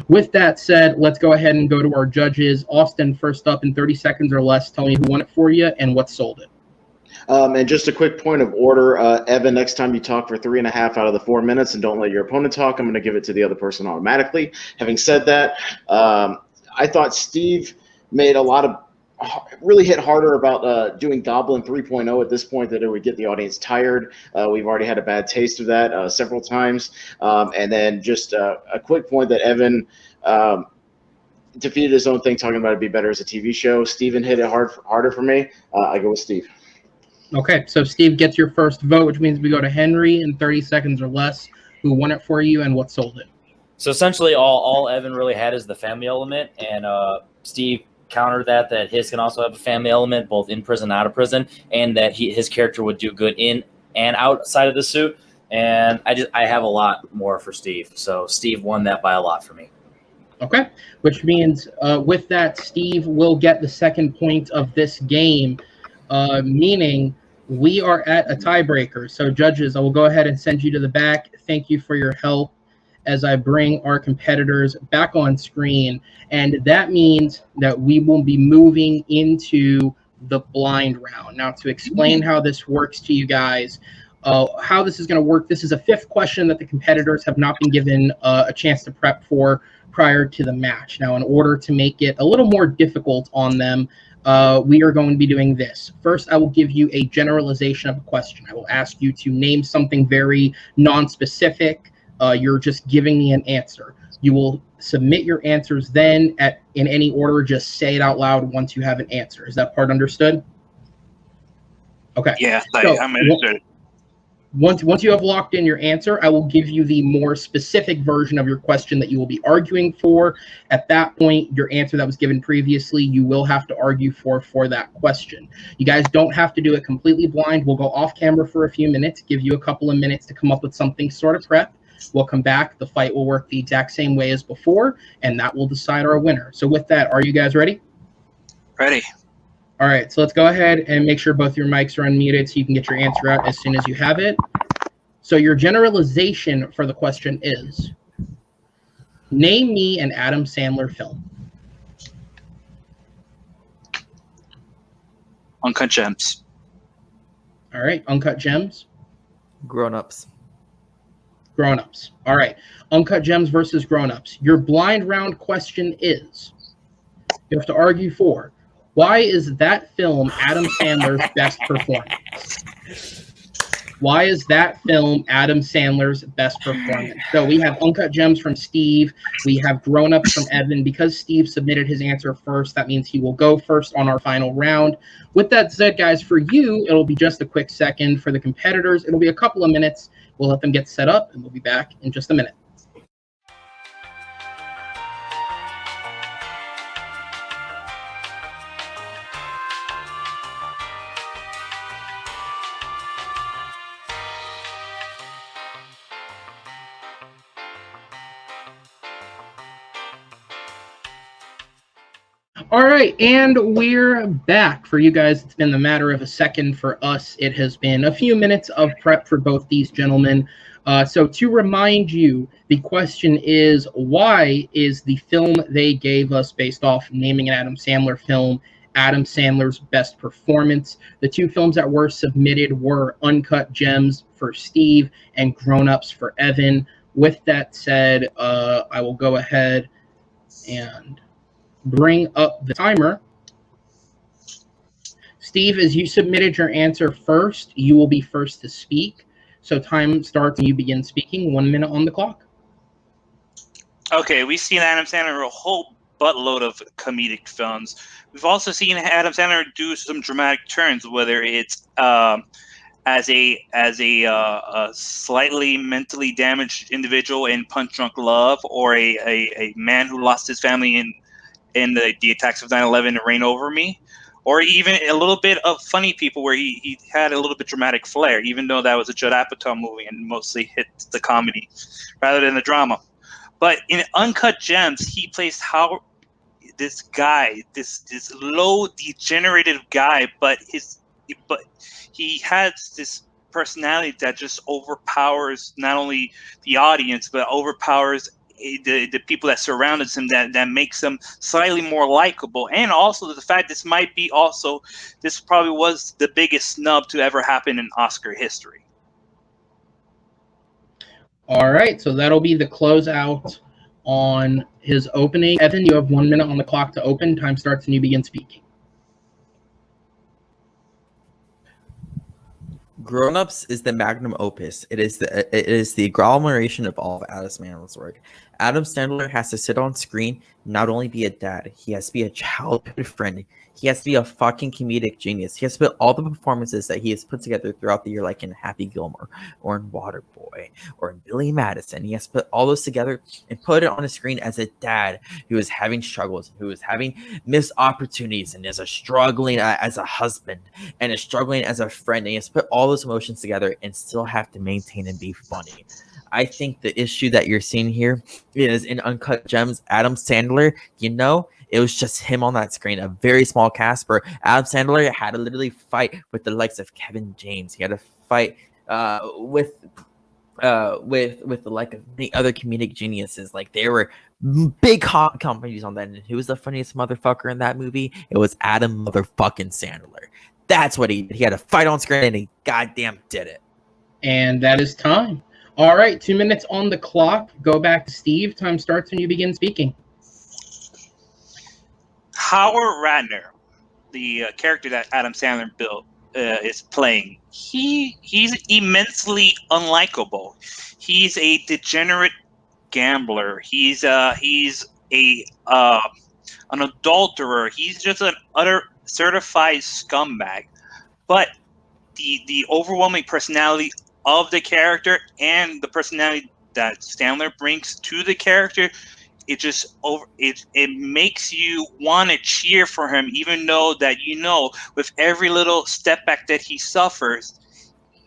With that said, let's go ahead and go to our judges. Austin, first up, in 30 seconds or less, tell me who won it for you and what sold it. And just a quick point of order, Evan, next time you talk for 3.5 out of the 4 minutes and don't let your opponent talk, I'm going to give it to the other person automatically. Having said that, I thought Steve made a lot of really hit harder about doing Goblin 3.0 at this point, that it would get the audience tired. We've already had a bad taste of that several times. And then just a quick point that Evan defeated his own thing, talking about it'd be better as a TV show. Steven hit it harder for me. I go with Steve. Okay, so Steve gets your first vote, which means we go to Henry in 30 seconds or less. Who won it for you and what sold it? So essentially, all Evan really had is the family element, and Steve countered that his can also have a family element, both in prison and out of prison, and that his character would do good in and outside of the suit. And I have a lot more for Steve, so Steve won that by a lot for me. Okay, which means with that, Steve will get the second point of this game, meaning we are at a tiebreaker. So judges, I will go ahead and send you to the back. Thank you for your help as I bring our competitors back on screen. And that means that we will be moving into the blind round. Now, to explain how this works to you guys, how this is going to work, this is a fifth question that the competitors have not been given a chance to prep for prior to the match. Now, in order to make it a little more difficult on them, we are going to be doing this. First, I will give you a generalization of a question. I will ask you to name something very non-specific. You're just giving me an answer. You will submit your answers then in any order. Just say it out loud once you have an answer. Is that part understood? Okay. Yeah, So, I'm understood. Once you have locked in your answer, I will give you the more specific version of your question that you will be arguing for. At that point, your answer that was given previously, you will have to argue for that question. You guys don't have to do it completely blind. We'll go off camera for a few minutes, give you a couple of minutes to come up with something sort of prep. We'll come back. The fight will work the exact same way as before, and that will decide our winner. So with that, are you guys ready? Ready. All right, so let's go ahead and make sure both your mics are unmuted so you can get your answer out as soon as you have it. So your generalization for the question is, name me an Adam Sandler film. Uncut Gems. All right, Uncut Gems. Grown-ups. Grown-ups. All right, Uncut Gems versus Grown-ups. Your blind round question is, you have to argue for, why is that film Adam Sandler's best performance? Why is that film Adam Sandler's best performance? So we have Uncut Gems from Steve. We have Grown Ups from Evan. Because Steve submitted his answer first, that means he will go first on our final round. With that said, guys, for you, it'll be just a quick second. For the competitors, it'll be a couple of minutes. We'll let them get set up, and we'll be back in just a minute. All right, and we're back. For you guys, it's been the matter of a second. For us, it has been a few minutes of prep for both these gentlemen. So to remind you, the question is, why is the film they gave us based off naming an Adam Sandler film Adam Sandler's best performance? The two films that were submitted were Uncut Gems for Steve and Grown Ups for Evan. With that said, I will go ahead and bring up the timer. Steve, as you submitted your answer first, you will be first to speak. So time starts and you begin speaking. 1 minute on the clock. Okay, we've seen Adam Sandler a whole buttload of comedic films. We've also seen Adam Sandler do some dramatic turns, whether it's as a slightly mentally damaged individual in Punch Drunk Love, or a man who lost his family in the attacks of 9/11 to Reign Over Me, or even a little bit of Funny People, where he had a little bit dramatic flair, even though that was a Judd Apatow movie and mostly hit the comedy rather than the drama. But in Uncut Gems, he plays this guy, this low degenerative guy, but he has this personality that just overpowers not only the audience, but overpowers the people that surrounded him, that makes him slightly more likable. And also the fact this probably was the biggest snub to ever happen in Oscar history. All right, so that'll be the closeout on his opening. Evan, you have 1 minute on the clock to open. Time starts and you begin speaking. Grown Ups is the magnum opus. It is the agglomeration of all of Adam Sandler's work. Adam Sandler has to sit on screen, not only be a dad, he has to be a childhood friend. He has to be a fucking comedic genius. He has to put all the performances that he has put together throughout the year, like in Happy Gilmore or in Waterboy or in Billy Madison. He has to put all those together and put it on a screen as a dad who is having struggles, who is having missed opportunities, and is a struggling as a husband and is struggling as a friend. And he has to put all those emotions together and still have to maintain and be funny. I think the issue that you're seeing here is in Uncut Gems, Adam Sandler, it was just him on that screen, a very small cast where Adam Sandler had to literally fight with the likes of Kevin James. He had to fight with the like of the other comedic geniuses. Like, there were big companies on that. And who was the funniest motherfucker in that movie? It was Adam motherfucking Sandler. That's what he did. He had to fight on screen, and he goddamn did it. And that is time. All right, 2 minutes on the clock. Go back to Steve. Time starts when you begin speaking. Howard Ratner, the character that Adam Sandler built, is playing. He's immensely unlikable. He's a degenerate gambler. He's an adulterer. He's just an utter certified scumbag. But the overwhelming personality of the character and the personality that Sandler brings to the character, it makes you want to cheer for him, even though that with every little step back that he suffers,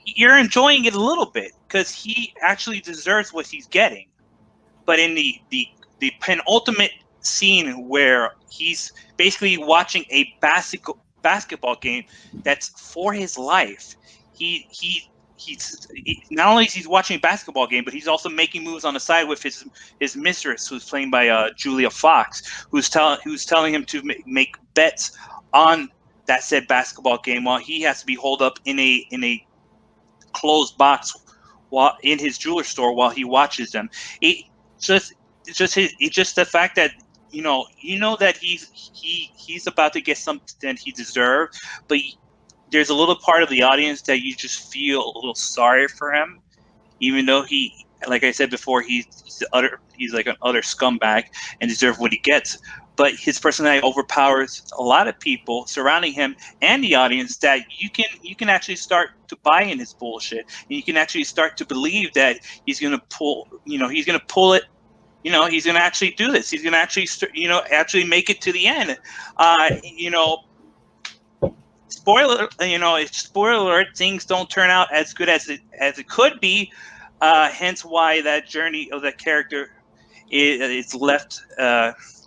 you're enjoying it a little bit because he actually deserves what he's getting. But in the penultimate scene where he's basically watching a basketball game that's for his life, he's not only is he watching a basketball game, but he's also making moves on the side with his mistress, who's played by Julia Fox, who's telling him to make bets on that said basketball game while he has to be holed up in a closed box while in his jeweler store while he watches them. It's just the fact that that he's about to get something he deserved, but there's a little part of the audience that you just feel a little sorry for him, even though he, like I said before, he's like an utter scumbag and deserves what he gets. But his personality overpowers a lot of people surrounding him and the audience, that you can actually start to buy in his bullshit, and you can actually start to believe that he's gonna pull it. He's gonna actually do this. He's gonna actually actually make it to the end. Spoiler alert, things don't turn out as good as it could be. Hence why that journey of that character is left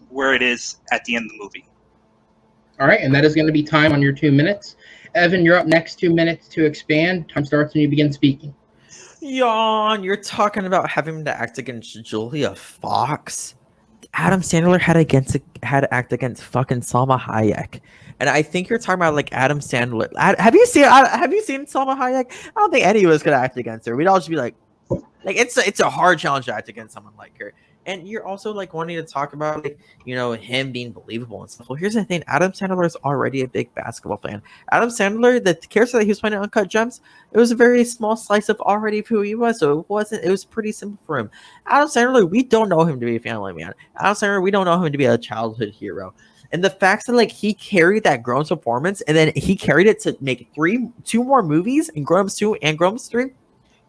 where it is at the end of the movie. All right, and that is going to be time on your 2 minutes. Evan, you're up next. 2 minutes to expand. Time starts when you begin speaking. Yawn, you're talking about having to act against Julia Fox. Adam Sandler had to act against fucking Salma Hayek. And I think you're talking about like Adam Sandler. Have you seen Salma Hayek? I don't think any of us could act against her. We'd all just be like it's a hard challenge to act against someone like her. And you're also like wanting to talk about him being believable and stuff. Well, here's the thing: Adam Sandler is already a big basketball fan. Adam Sandler, the character that he was playing in Uncut Gems, it was a very small slice of already who he was. So it was pretty simple for him. Two Sandler, we don't know him to be a family man. Adam Sandler, we don't know him to be a childhood hero. And the fact that like he carried that Grown Ups performance, and then he carried it to make two more movies, and Grown Ups 2 and Grown Ups 3,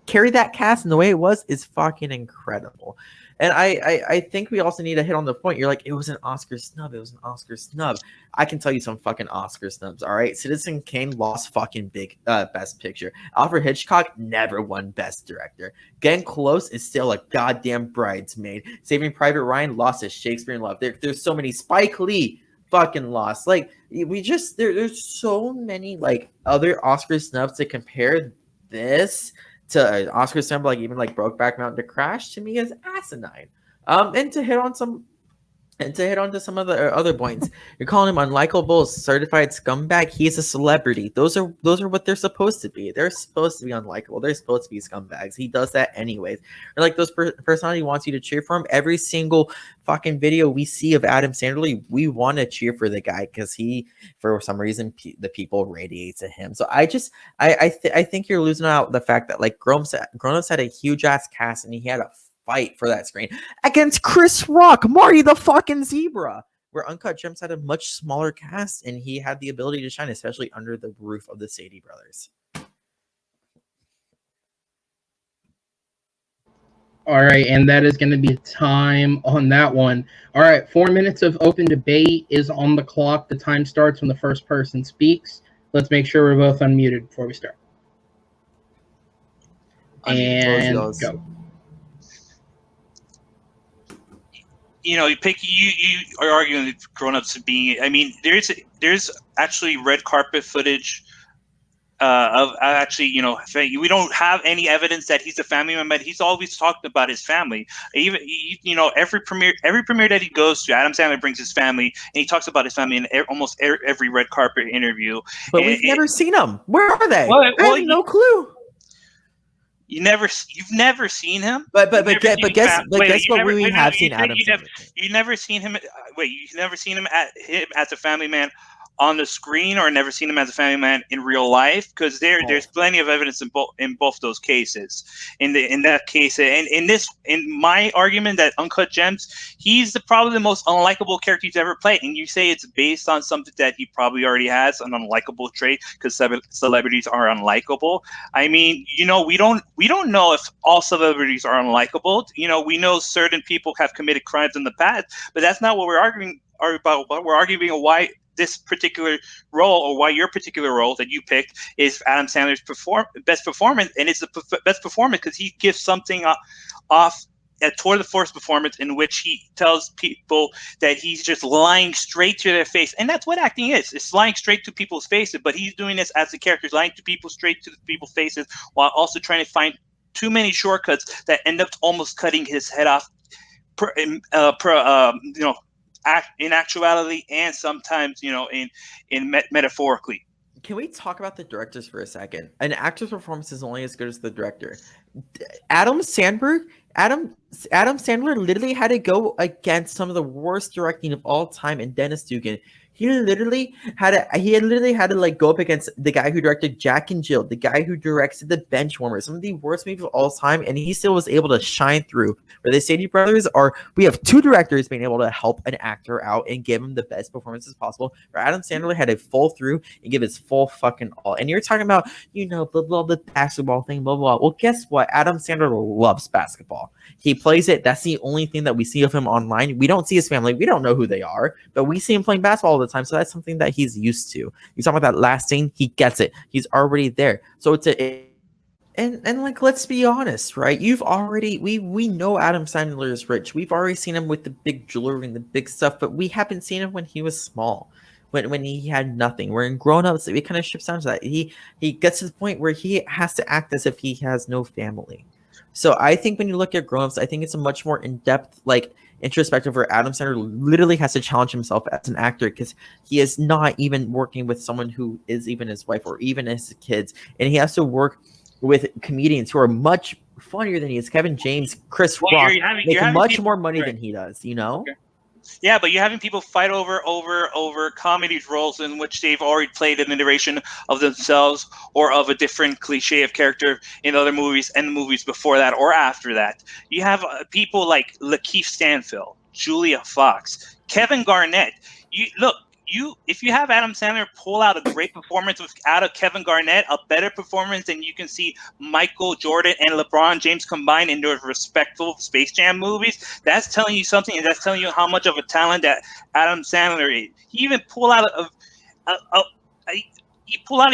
carry that cast in the way it was is fucking incredible. And I think we also need to hit on the point. You're like, it was an Oscar snub. It was an Oscar snub. I can tell you some fucking Oscar snubs. All right. Citizen Kane lost fucking big Best Picture. Alfred Hitchcock never won Best Director. Getting Close is still a goddamn bridesmaid. Saving Private Ryan lost his Shakespeare in Love. There's so many. Spike Lee fucking lost. Like, there's so many like other Oscar snubs to compare this to an Oscar snub, like even like Brokeback Mountain to Crash, to me is asinine. And to hit on some And to hit on to some of the other points, you're calling him unlikable, certified scumbag. He's a celebrity. Those are what they're supposed to be. They're supposed to be unlikable. They're supposed to be scumbags. He does that anyways. Or like those personality wants you to cheer for him. Every single fucking video we see of Adam Sandler, we want to cheer for the guy because he, for some reason, the people radiate to him. So I think you're losing out the fact that like Grown Ups had a huge ass cast and he had a fight for that screen against Chris Rock, Marty the fucking Zebra, where Uncut Gems had a much smaller cast and he had the ability to shine, especially under the roof of the Sadie brothers. All right, and that is going to be time on that one. All right, 4 minutes of open debate is on the clock. The time starts when the first person speaks. Let's make sure we're both unmuted before we start. And go. You know, you are arguing that grown-ups being. I mean, there's actually red carpet footage of actually, you know, we don't have any evidence that he's a family member. He's always talked about his family. Even, you know, every premiere that he goes to, Adam Sandler brings his family and he talks about his family in almost every red carpet interview. But we've never seen them. Where are they? I have no clue. You've never seen him. But guess what we have seen Adam Sandler. You never seen him. Wait, you've never seen him as a family man on the screen, or never seen him as a family man in real life? Because there's plenty of evidence in both those cases. In that case, and in my argument that Uncut Gems, he's probably the most unlikable character he's ever played. And you say it's based on something that he probably already has, an unlikable trait, because celebrities are unlikable. I mean, you know, we don't know if all celebrities are unlikable. You know, we know certain people have committed crimes in the past, but that's not what we're arguing about. We're arguing why this particular role, or why your particular role that you picked, is Adam Sandler's best performance, and it's the best performance because he gives something off a tour de force performance in which he tells people that he's just lying straight to their face, and that's what acting is. It's lying straight to people's faces, but he's doing this as the character, lying to people straight to people's faces, while also trying to find too many shortcuts that end up almost cutting his head off, you know, in actuality, and sometimes, you know, in metaphorically. Can we talk about the directors for a second? An actor's performance is only as good as the director. Adam Sandler literally had to go against some of the worst directing of all time in Dennis Dugan. He literally had to like go up against the guy who directed Jack and Jill, the guy who directed The Benchwarmers, some of the worst movies of all time, and he still was able to shine through. Where the Sadie brothers we have two directors being able to help an actor out and give him the best performances possible. Where Adam Sandler had to fall through and give his full fucking all. And you're talking about, you know, the basketball thing, blah, blah, blah. Well, guess what? Adam Sandler loves basketball. He plays it. That's the only thing that we see of him online. We don't see his family. We don't know who they are, but we see him playing basketball all the time. So that's something that he's used to. You talking about that last scene? He gets it. He's already there. So and like, let's be honest, right? We know Adam Sandler is rich. We've already seen him with the big jewelry and the big stuff, but we haven't seen him when he was small. When he had nothing. We're in Grown Ups, it kind of ships down to that. He gets to the point where he has to act as if he has no family. So I think when you look at Grown Ups, I think it's a much more in-depth, like, introspective, where Adam Sandler literally has to challenge himself as an actor, because he is not even working with someone who is even his wife or even his kids, and he has to work with comedians who are much funnier than he is. Kevin James, Chris Rock make much more money than he does, you know? Okay. Yeah, but you're having people fight over comedy roles in which they've already played an iteration of themselves or of a different cliche of character in other movies and movies before that or after that. You have people like Lakeith Stanfield, Julia Fox, Kevin Garnett. If you have Adam Sandler pull out a great performance out of Kevin Garnett, a better performance than you can see Michael Jordan and LeBron James combined in their respectful Space Jam movies, that's telling you something, and that's telling you how much of a talent that Adam Sandler is. He even pulled out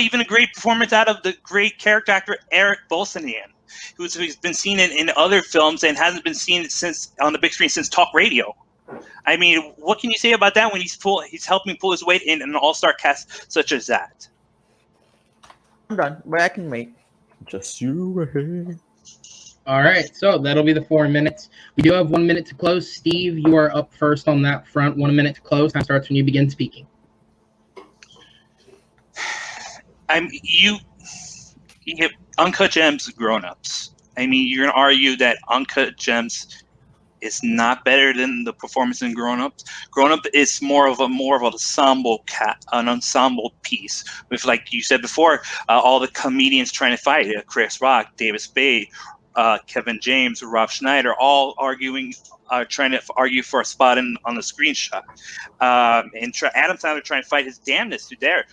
even a great performance out of the great character actor Eric Bolsanian, who's been seen in other films and hasn't been seen since on the big screen since Talk Radio. I mean, what can you say about that when he's helping pull his weight in an all-star cast such as that? I'm done, but I can wait. Just you wait. All right, so that'll be the 4 minutes. We do have 1 minute to close. Steve, you are up first on that front. 1 minute to close. Time starts when you begin speaking. You get Uncut Gems grown-ups. I mean, you're gonna argue that Uncut Gems is not better than the performance in Grown Ups. Grown Up is more of an ensemble piece with, like you said before, all the comedians trying to fight. Chris Rock, David Spade, Kevin James, Rob Schneider, all trying to argue for a spot on the screenshot. Adam Sandler trying to fight his damnness to there.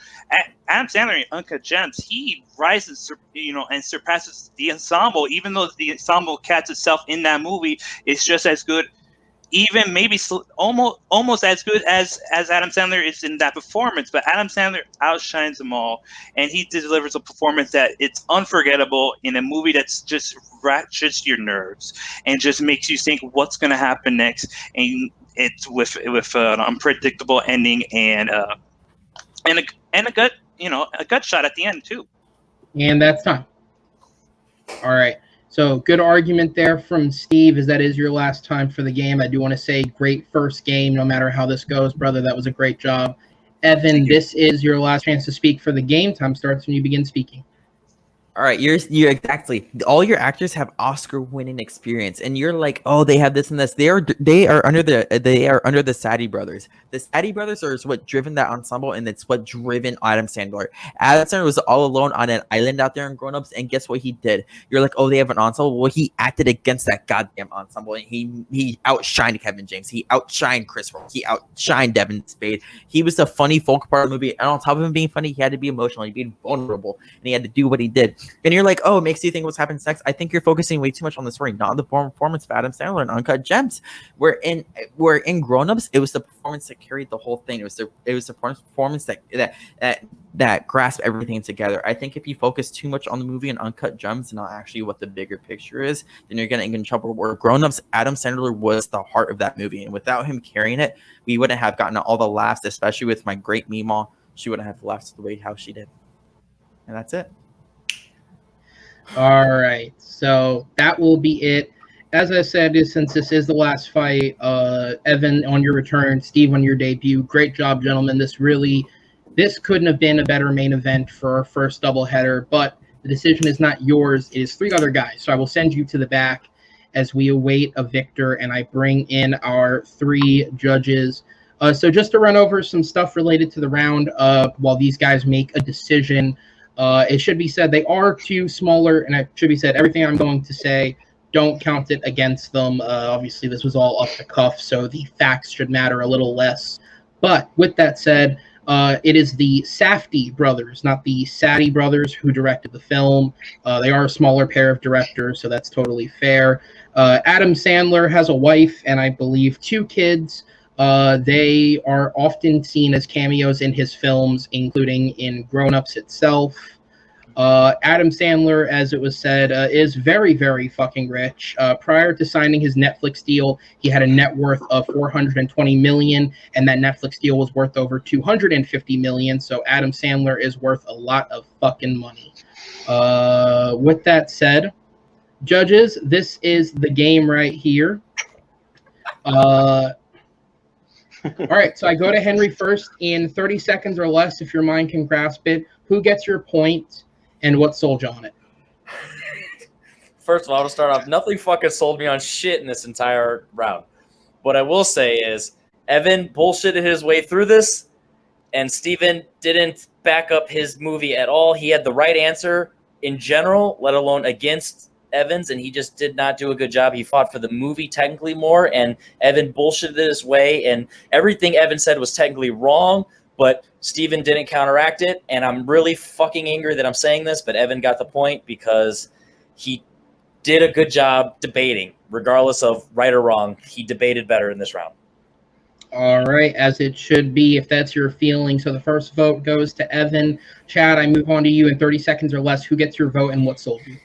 Adam Sandler in Uncut Gems, he rises, and surpasses the ensemble, even though the ensemble cast itself in that movie is just as good, even maybe almost as good as Adam Sandler is in that performance. But Adam Sandler outshines them all, and he delivers a performance that it's unforgettable in a movie that's just ratchets your nerves and just makes you think what's going to happen next. And it's with an unpredictable ending and a gut a gut shot at the end too. And that's time. All right. So good argument there from Steve, as that is your last time for the game. I do want to say great first game, no matter how this goes, brother. That was a great job. Evan, this is your last chance to speak for the game. Time starts when you begin speaking. All right, you're exactly. All your actors have Oscar-winning experience, and you're like, oh, they have this and this. They are under the Sadi brothers. The Sadi brothers are what driven that ensemble, and it's what driven Adam Sandler. Adam Sandler was all alone on an island out there in Grown Ups, and guess what he did? You're like, oh, they have an ensemble. Well, he acted against that goddamn ensemble, and he outshined Kevin James. He outshined Chris Rock. He outshined Devin Spade. He was the funny folk part of the movie, and on top of him being funny, he had to be emotional. He be vulnerable, and he had to do what he did. And you're like, oh, it makes you think what's happening next. I think you're focusing way too much on the story, not the performance of Adam Sandler and Uncut Gems. We're in Grown Ups. It was the performance that carried the whole thing. It was the performance that grasped everything together. I think if you focus too much on the movie and Uncut Gems and not actually what the bigger picture is, then you're gonna get in trouble. Where Grown Ups, Adam Sandler was the heart of that movie, and without him carrying it, we wouldn't have gotten all the laughs. Especially with my great Meemaw, she wouldn't have laughed the way how she did. And that's it. All right, so that will be it. As I said, since this is the last fight, Evan on your return, Steve on your debut, great job, gentlemen. This couldn't have been a better main event for our first doubleheader, but the decision is not yours. It is 3 other guys, so I will send you to the back as we await a victor, and I bring in our 3 judges. So just to run over some stuff related to the round while these guys make a decision. It should be said they are 2 smaller, and it should be said everything I'm going to say, don't count it against them. Obviously, this was all off the cuff, so the facts should matter a little less. But with that said, it is the Safdie brothers, not the Sadi brothers, who directed the film. They are a smaller pair of directors, so that's totally fair. Adam Sandler has a wife and I believe 2 kids. They are often seen as cameos in his films, including in Grown Ups itself. Adam Sandler, as it was said, is very, very fucking rich. Prior to signing his Netflix deal, he had a net worth of $420 million, and that Netflix deal was worth over $250 million. So Adam Sandler is worth a lot of fucking money. With that said, judges, this is the game right here. All right, so I go to Henry first in 30 seconds or less, if your mind can grasp it. Who gets your point and what sold you on it? First of all, I'll start off. Nothing fucking sold me on shit in this entire round. What I will say is Evan bullshitted his way through this, and Steven didn't back up his movie at all. He had the right answer in general, let alone against Evans, and he just did not do a good job. He fought for the movie technically more, and Evan bullshitted his way, and everything Evan said was technically wrong, but Steven didn't counteract it, and I'm really fucking angry that I'm saying this, but Evan got the point because he did a good job debating. Regardless of right or wrong, he debated better in this round. All right, as it should be, if that's your feeling. So the first vote goes to Evan. Chad, I move on to you in 30 seconds or less. Who gets your vote and what sold you?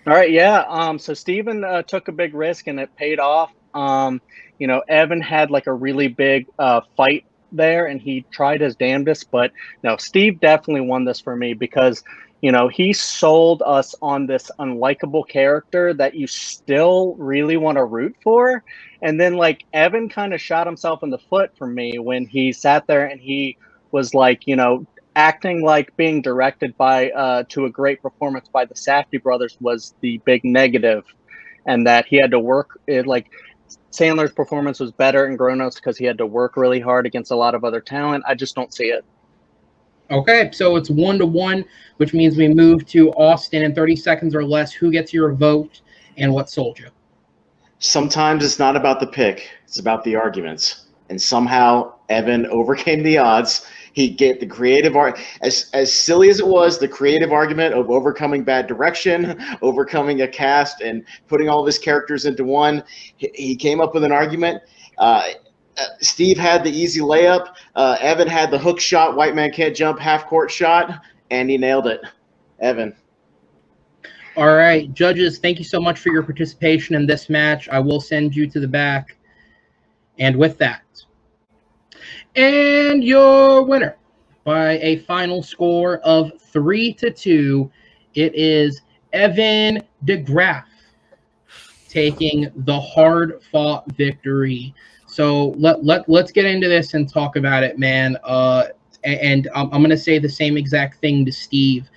All right, yeah. So Steven took a big risk and it paid off. Evan had like a really big fight there and he tried his damnedest, but no, Steve definitely won this for me because, You know, he sold us on this unlikable character that you still really want to root for. And then, like, Evan kind of shot himself in the foot for me when he sat there and he was like, you know, acting like being directed by to a great performance by the Safdie brothers was the big negative, and that he had to work it, like Sandler's performance was better in Grown Ups because he had to work really hard against a lot of other talent. I just don't see it. Okay, so it's 1-1, which means we move to Austin in 30 seconds or less. Who gets your vote and what sold you? Sometimes it's not about the pick, it's about the arguments. And somehow Evan overcame the odds. He get the creative art, as silly as it was, the creative argument of overcoming bad direction, overcoming a cast, and putting all of his characters into one. He came up with an argument. Steve had the easy layup. Evan had the hook shot, white man can't jump, half court shot, and he nailed it. Evan. All right, judges, thank you so much for your participation in this match. I will send you to the back. And with that, and your winner by a final score of 3-2, it is Evan DeGraff taking the hard-fought victory. So let's get into this and talk about it, man. And I'm going to say the same exact thing to Steve.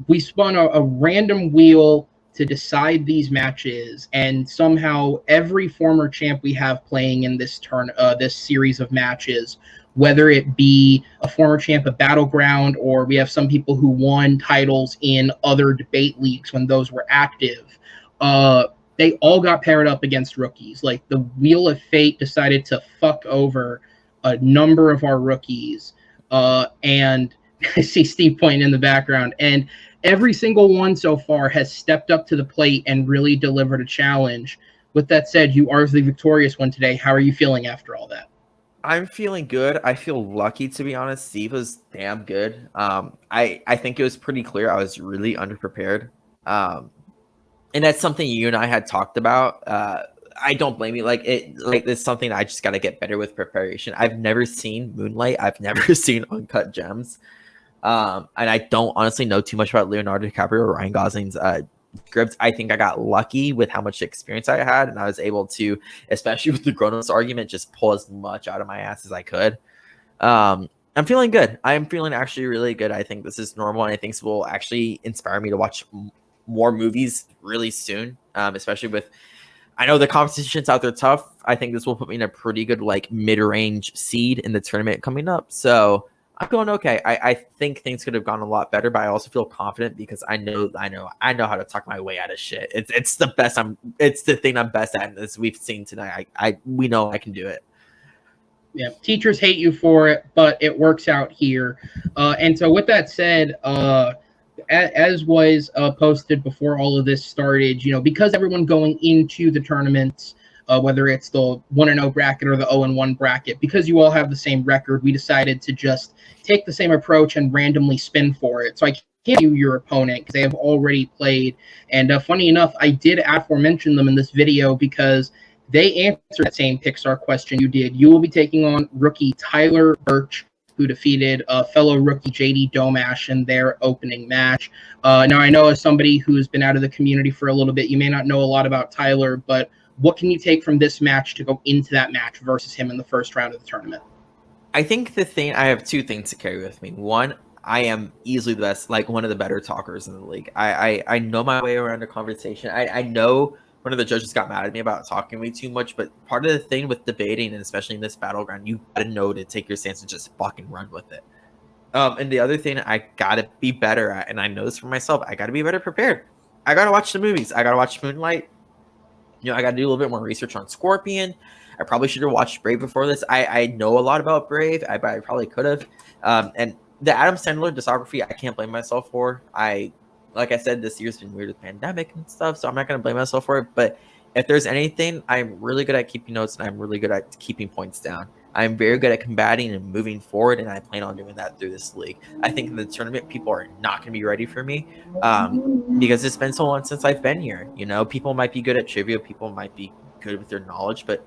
We spun a random wheel to decide these matches, and somehow every former champ we have playing in this this series of matches, whether it be a former champ of Battleground, or we have some people who won titles in other debate leagues when those were active, they all got paired up against rookies. Like, the Wheel of Fate decided to fuck over a number of our rookies. And I see Steve pointing in the background. And every single one so far has stepped up to the plate and really delivered a challenge. With that said, you are the victorious one today. How are you feeling after all that? I'm feeling good. I feel lucky, to be honest. Steve was damn good. I think it was pretty clear I was really underprepared. And that's something you and I had talked about. I don't blame you. Like, it's something I just got to get better with preparation. I've never seen Moonlight. I've never seen Uncut Gems. And I don't honestly know too much about Leonardo DiCaprio or Ryan Gosling's scripts. I think I got lucky with how much experience I had, and I was able to, especially with the grown-ups argument, just pull as much out of my ass as I could. I'm feeling good. I am feeling actually really good. I think this is normal, and I think this will actually inspire me to watch more movies really soon, especially with, I know the competition's out there tough. I think this will put me in a pretty good, like, mid-range seed in the tournament coming up. So I'm feeling okay. I think things could have gone a lot better, but I also feel confident because I know how to talk my way out of shit. It's the thing I'm best at, as we've seen tonight. We know I can do it. Yeah, teachers hate you for it, but it works out here. And so with that said, as was posted before all of this started, you know, because everyone going into the tournaments, whether it's the 1-0 bracket or the 0-1 bracket, because you all have the same record, we decided to just take the same approach and randomly spin for it. So I can't view your opponent because they have already played. And funny enough, I did aforemention them in this video because they answered that same Pixar question you did. You will be taking on rookie Tyler Birch, who defeated fellow rookie JD Domash in their opening match. Now, I know as somebody who's been out of the community for a little bit, you may not know a lot about Tyler, but what can you take from this match to go into that match versus him in the first round of the tournament? I think I have two things to carry with me. One, I am easily the best, like one of the better talkers in the league. I know my way around a conversation. I know one of the judges got mad at me about talking way too much, but part of the thing with debating, and especially in this battleground, you gotta know to take your stance and just fucking run with it. And the other thing I gotta be better at, and I know this for myself, I gotta be better prepared. I gotta watch the movies. I gotta watch Moonlight. You know, I gotta do a little bit more research on Scorpion. I probably should have watched Brave before this. I know a lot about Brave. I probably could have. And the Adam Sandler discography, I can't blame myself for. Like I said, this year's been weird with pandemic and stuff, so I'm not going to blame myself for it. But if there's anything, I'm really good at keeping notes, and I'm really good at keeping points down. I'm very good at combating and moving forward, and I plan on doing that through this league. I think in the tournament, people are not going to be ready for me because it's been so long since I've been here. You know, people might be good at trivia, people might be good with their knowledge, but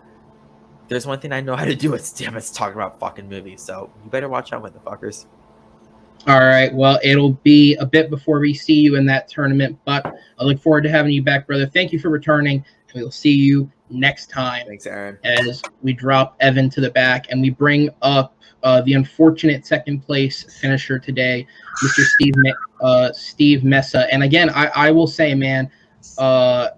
there's one thing I know how to do. It's talking about fucking movies. So you better watch out, motherfuckers. All right. Well, it'll be a bit before we see you in that tournament, but I look forward to having you back, brother. Thank you for returning, and we'll see you next time. Thanks, Aaron. As we drop Evan to the back and we bring up the unfortunate second place finisher today, Mr. Steve Mesa. And again, I will say, man, I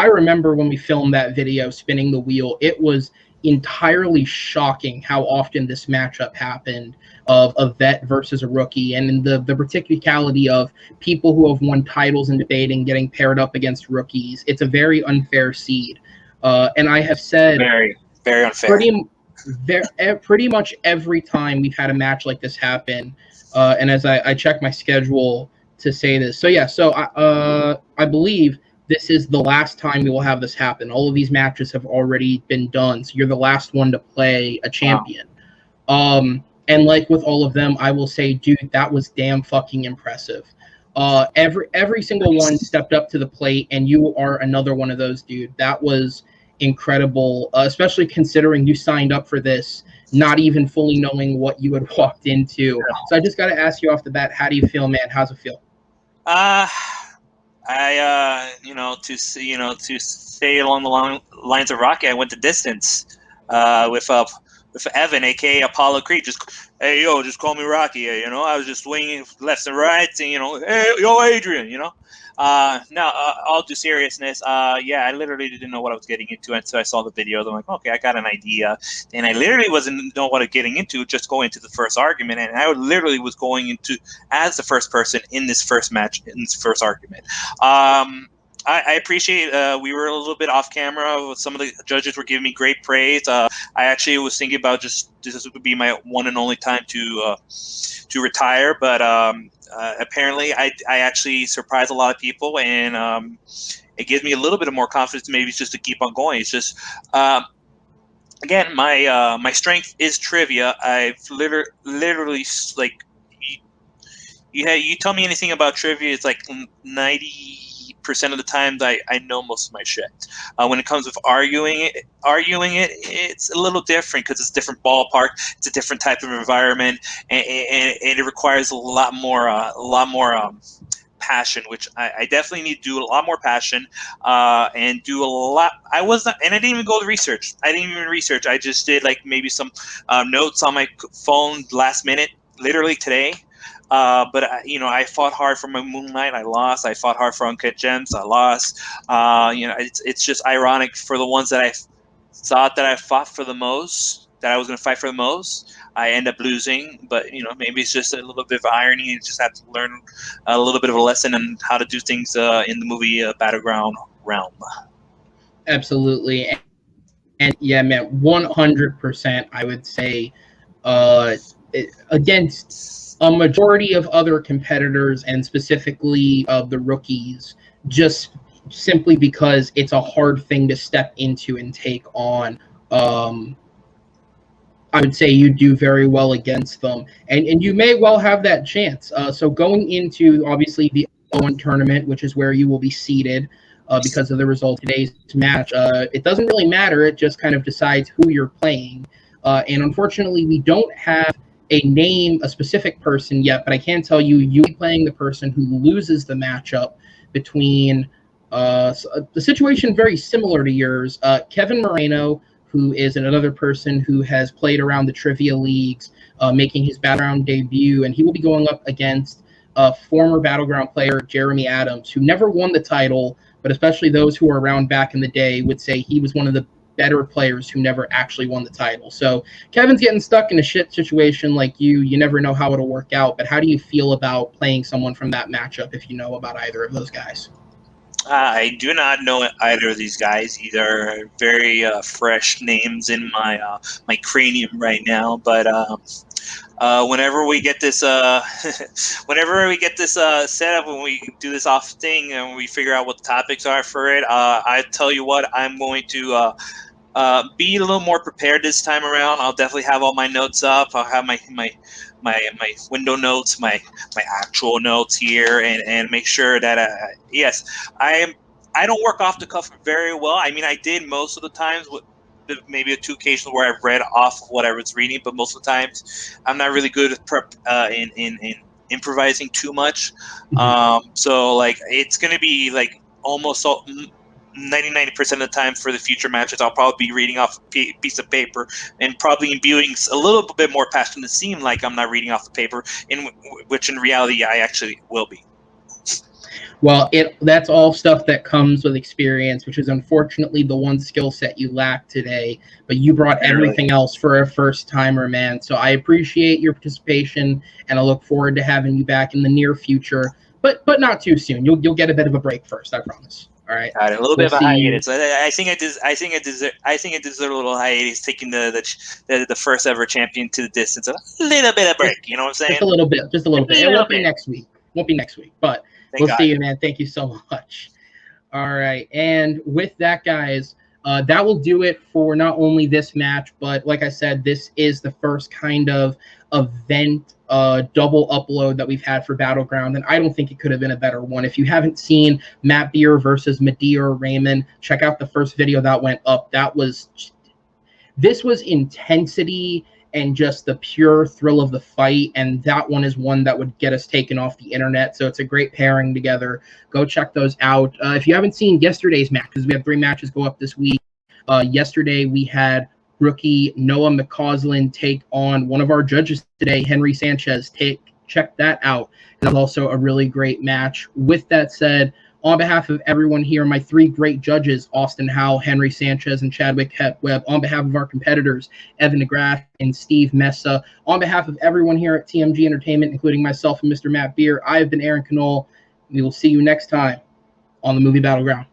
remember when we filmed that video, Spinning the Wheel. It was entirely shocking how often this matchup happened of a vet versus a rookie, and in the particularity of people who have won titles in debating getting paired up against rookies. It's a very unfair seed. And I have said very, very unfair. Pretty much every time we've had a match like this happen, and as I check my schedule to say this. So yeah, so I believe this is the last time we will have this happen. All of these matches have already been done, so you're the last one to play a champion. Wow. And like with all of them, I will say, dude, that was damn fucking impressive. Every single one stepped up to the plate, and you are another one of those, dude. That was incredible, especially considering you signed up for this not even fully knowing what you had walked into. So I just got to ask you off the bat, how do you feel, man? How's it feel? To stay along the lines of Rocky, I went the distance with Evan, aka Apollo Creed. Just, hey, yo, just call me Rocky. I was just swinging left and right, and hey, yo, Adrian. All due seriousness, I literally didn't know what I was getting into until I saw the videos. I'm like, okay, I got an idea, and I literally wasn't know what I was getting into. Just going into the first argument, and I literally was going into as the first person in this first match, in this first argument. I appreciate we were a little bit off camera. Some of the judges were giving me great praise. I actually was thinking about just this would be my one and only time to retire, but apparently I actually surprised a lot of people, and it gives me a little bit of more confidence. Maybe it's just to keep on going. It's just again, my strength is trivia. I've literally like you tell me anything about trivia, it's like 90% of the times I know most of my shit. When it comes with arguing it, it's a little different because it's a different ballpark. It's a different type of environment, and it requires a lot more passion, which I definitely need to do a lot more passion and do a lot. I didn't even go to research. I didn't even research. I just did like maybe some notes on my phone last minute, literally today. But I fought hard for my Moonlight. I lost. I fought hard for Uncut Gems. I lost. It's just ironic for the ones that I thought that I fought for the most, that I was going to fight for the most, I end up losing. But maybe it's just a little bit of irony. You just have to learn a little bit of a lesson on how to do things in the movie Battleground realm. Absolutely, and yeah, man, 100%. I would say against a majority of other competitors, and specifically the rookies, just simply because it's a hard thing to step into and take on. I would say you do very well against them, and you may well have that chance. So going into, obviously, the 0-1 tournament, which is where you will be seeded because of the result of today's match, it doesn't really matter. It just kind of decides who you're playing. And unfortunately, we don't have a specific person yet, but I can tell you, you'll be playing the person who loses the matchup between the situation very similar to yours. Kevin Moreno, who is another person who has played around the trivia leagues, making his Battleground debut, and he will be going up against former Battleground player Jeremy Adams, who never won the title, but especially those who were around back in the day would say he was one of the better players who never actually won the title. So Kevin's getting stuck in a shit situation like you. You never know how it'll work out, but how do you feel about playing someone from that matchup if you know about either of those guys? I do not know either of these guys. Either very fresh names in my my cranium right now, but whenever we get this set up, when we do this off thing and we figure out what the topics are for it, I tell you what, I'm going to be a little more prepared this time around. I'll definitely have all my notes up. I'll have my window notes, my actual notes here, and make sure that yes, I don't work off the cuff very well. I mean, I did most of the times maybe a 2 occasions where I've read off of what I was reading, but most of the times I'm not really good at prep in improvising too much. So like it's gonna be like almost 99% of the time for the future matches, I'll probably be reading off a piece of paper and probably imbuing a little bit more passion to seem like I'm not reading off the paper, which in reality I actually will be. Well, that's all stuff that comes with experience, which is unfortunately the one skill set you lack today. But you brought everything else for a first timer, man. So I appreciate your participation, and I look forward to having you back in the near future. But not too soon. You'll get a bit of a break first, I promise. All right. Got it. A little bit of a hiatus. I think I deserve a little hiatus, taking the first ever champion to the distance. A little bit of break. You know what I'm saying? Just a little bit. It won't be next week. But we'll see you, man. Thank you so much. All right. And with that, guys, that will do it for not only this match, but like I said, this is the first kind of event double upload that we've had for Battleground, and I don't think it could have been a better one. If you haven't seen Matt Beer versus Medea Raymond, check out the first video that went up. This was intensity and just the pure thrill of the fight, and that one is one that would get us taken off the internet. So it's a great pairing together. Go check those out. If you haven't seen yesterday's match, because we have 3 matches go up this week. Yesterday we had rookie Noah McCausland take on one of our judges today, Henry Sanchez. Check that out. That was also a really great match. With that said, on behalf of everyone here, my 3 great judges, Austin Howe, Henry Sanchez, and Chadwick Webb, on behalf of our competitors, Evan DeGraff and Steve Mesa, on behalf of everyone here at TMG Entertainment, including myself and Mr. Matt Beer, I have been Aaron Knoll. We will see you next time on the Movie Battleground.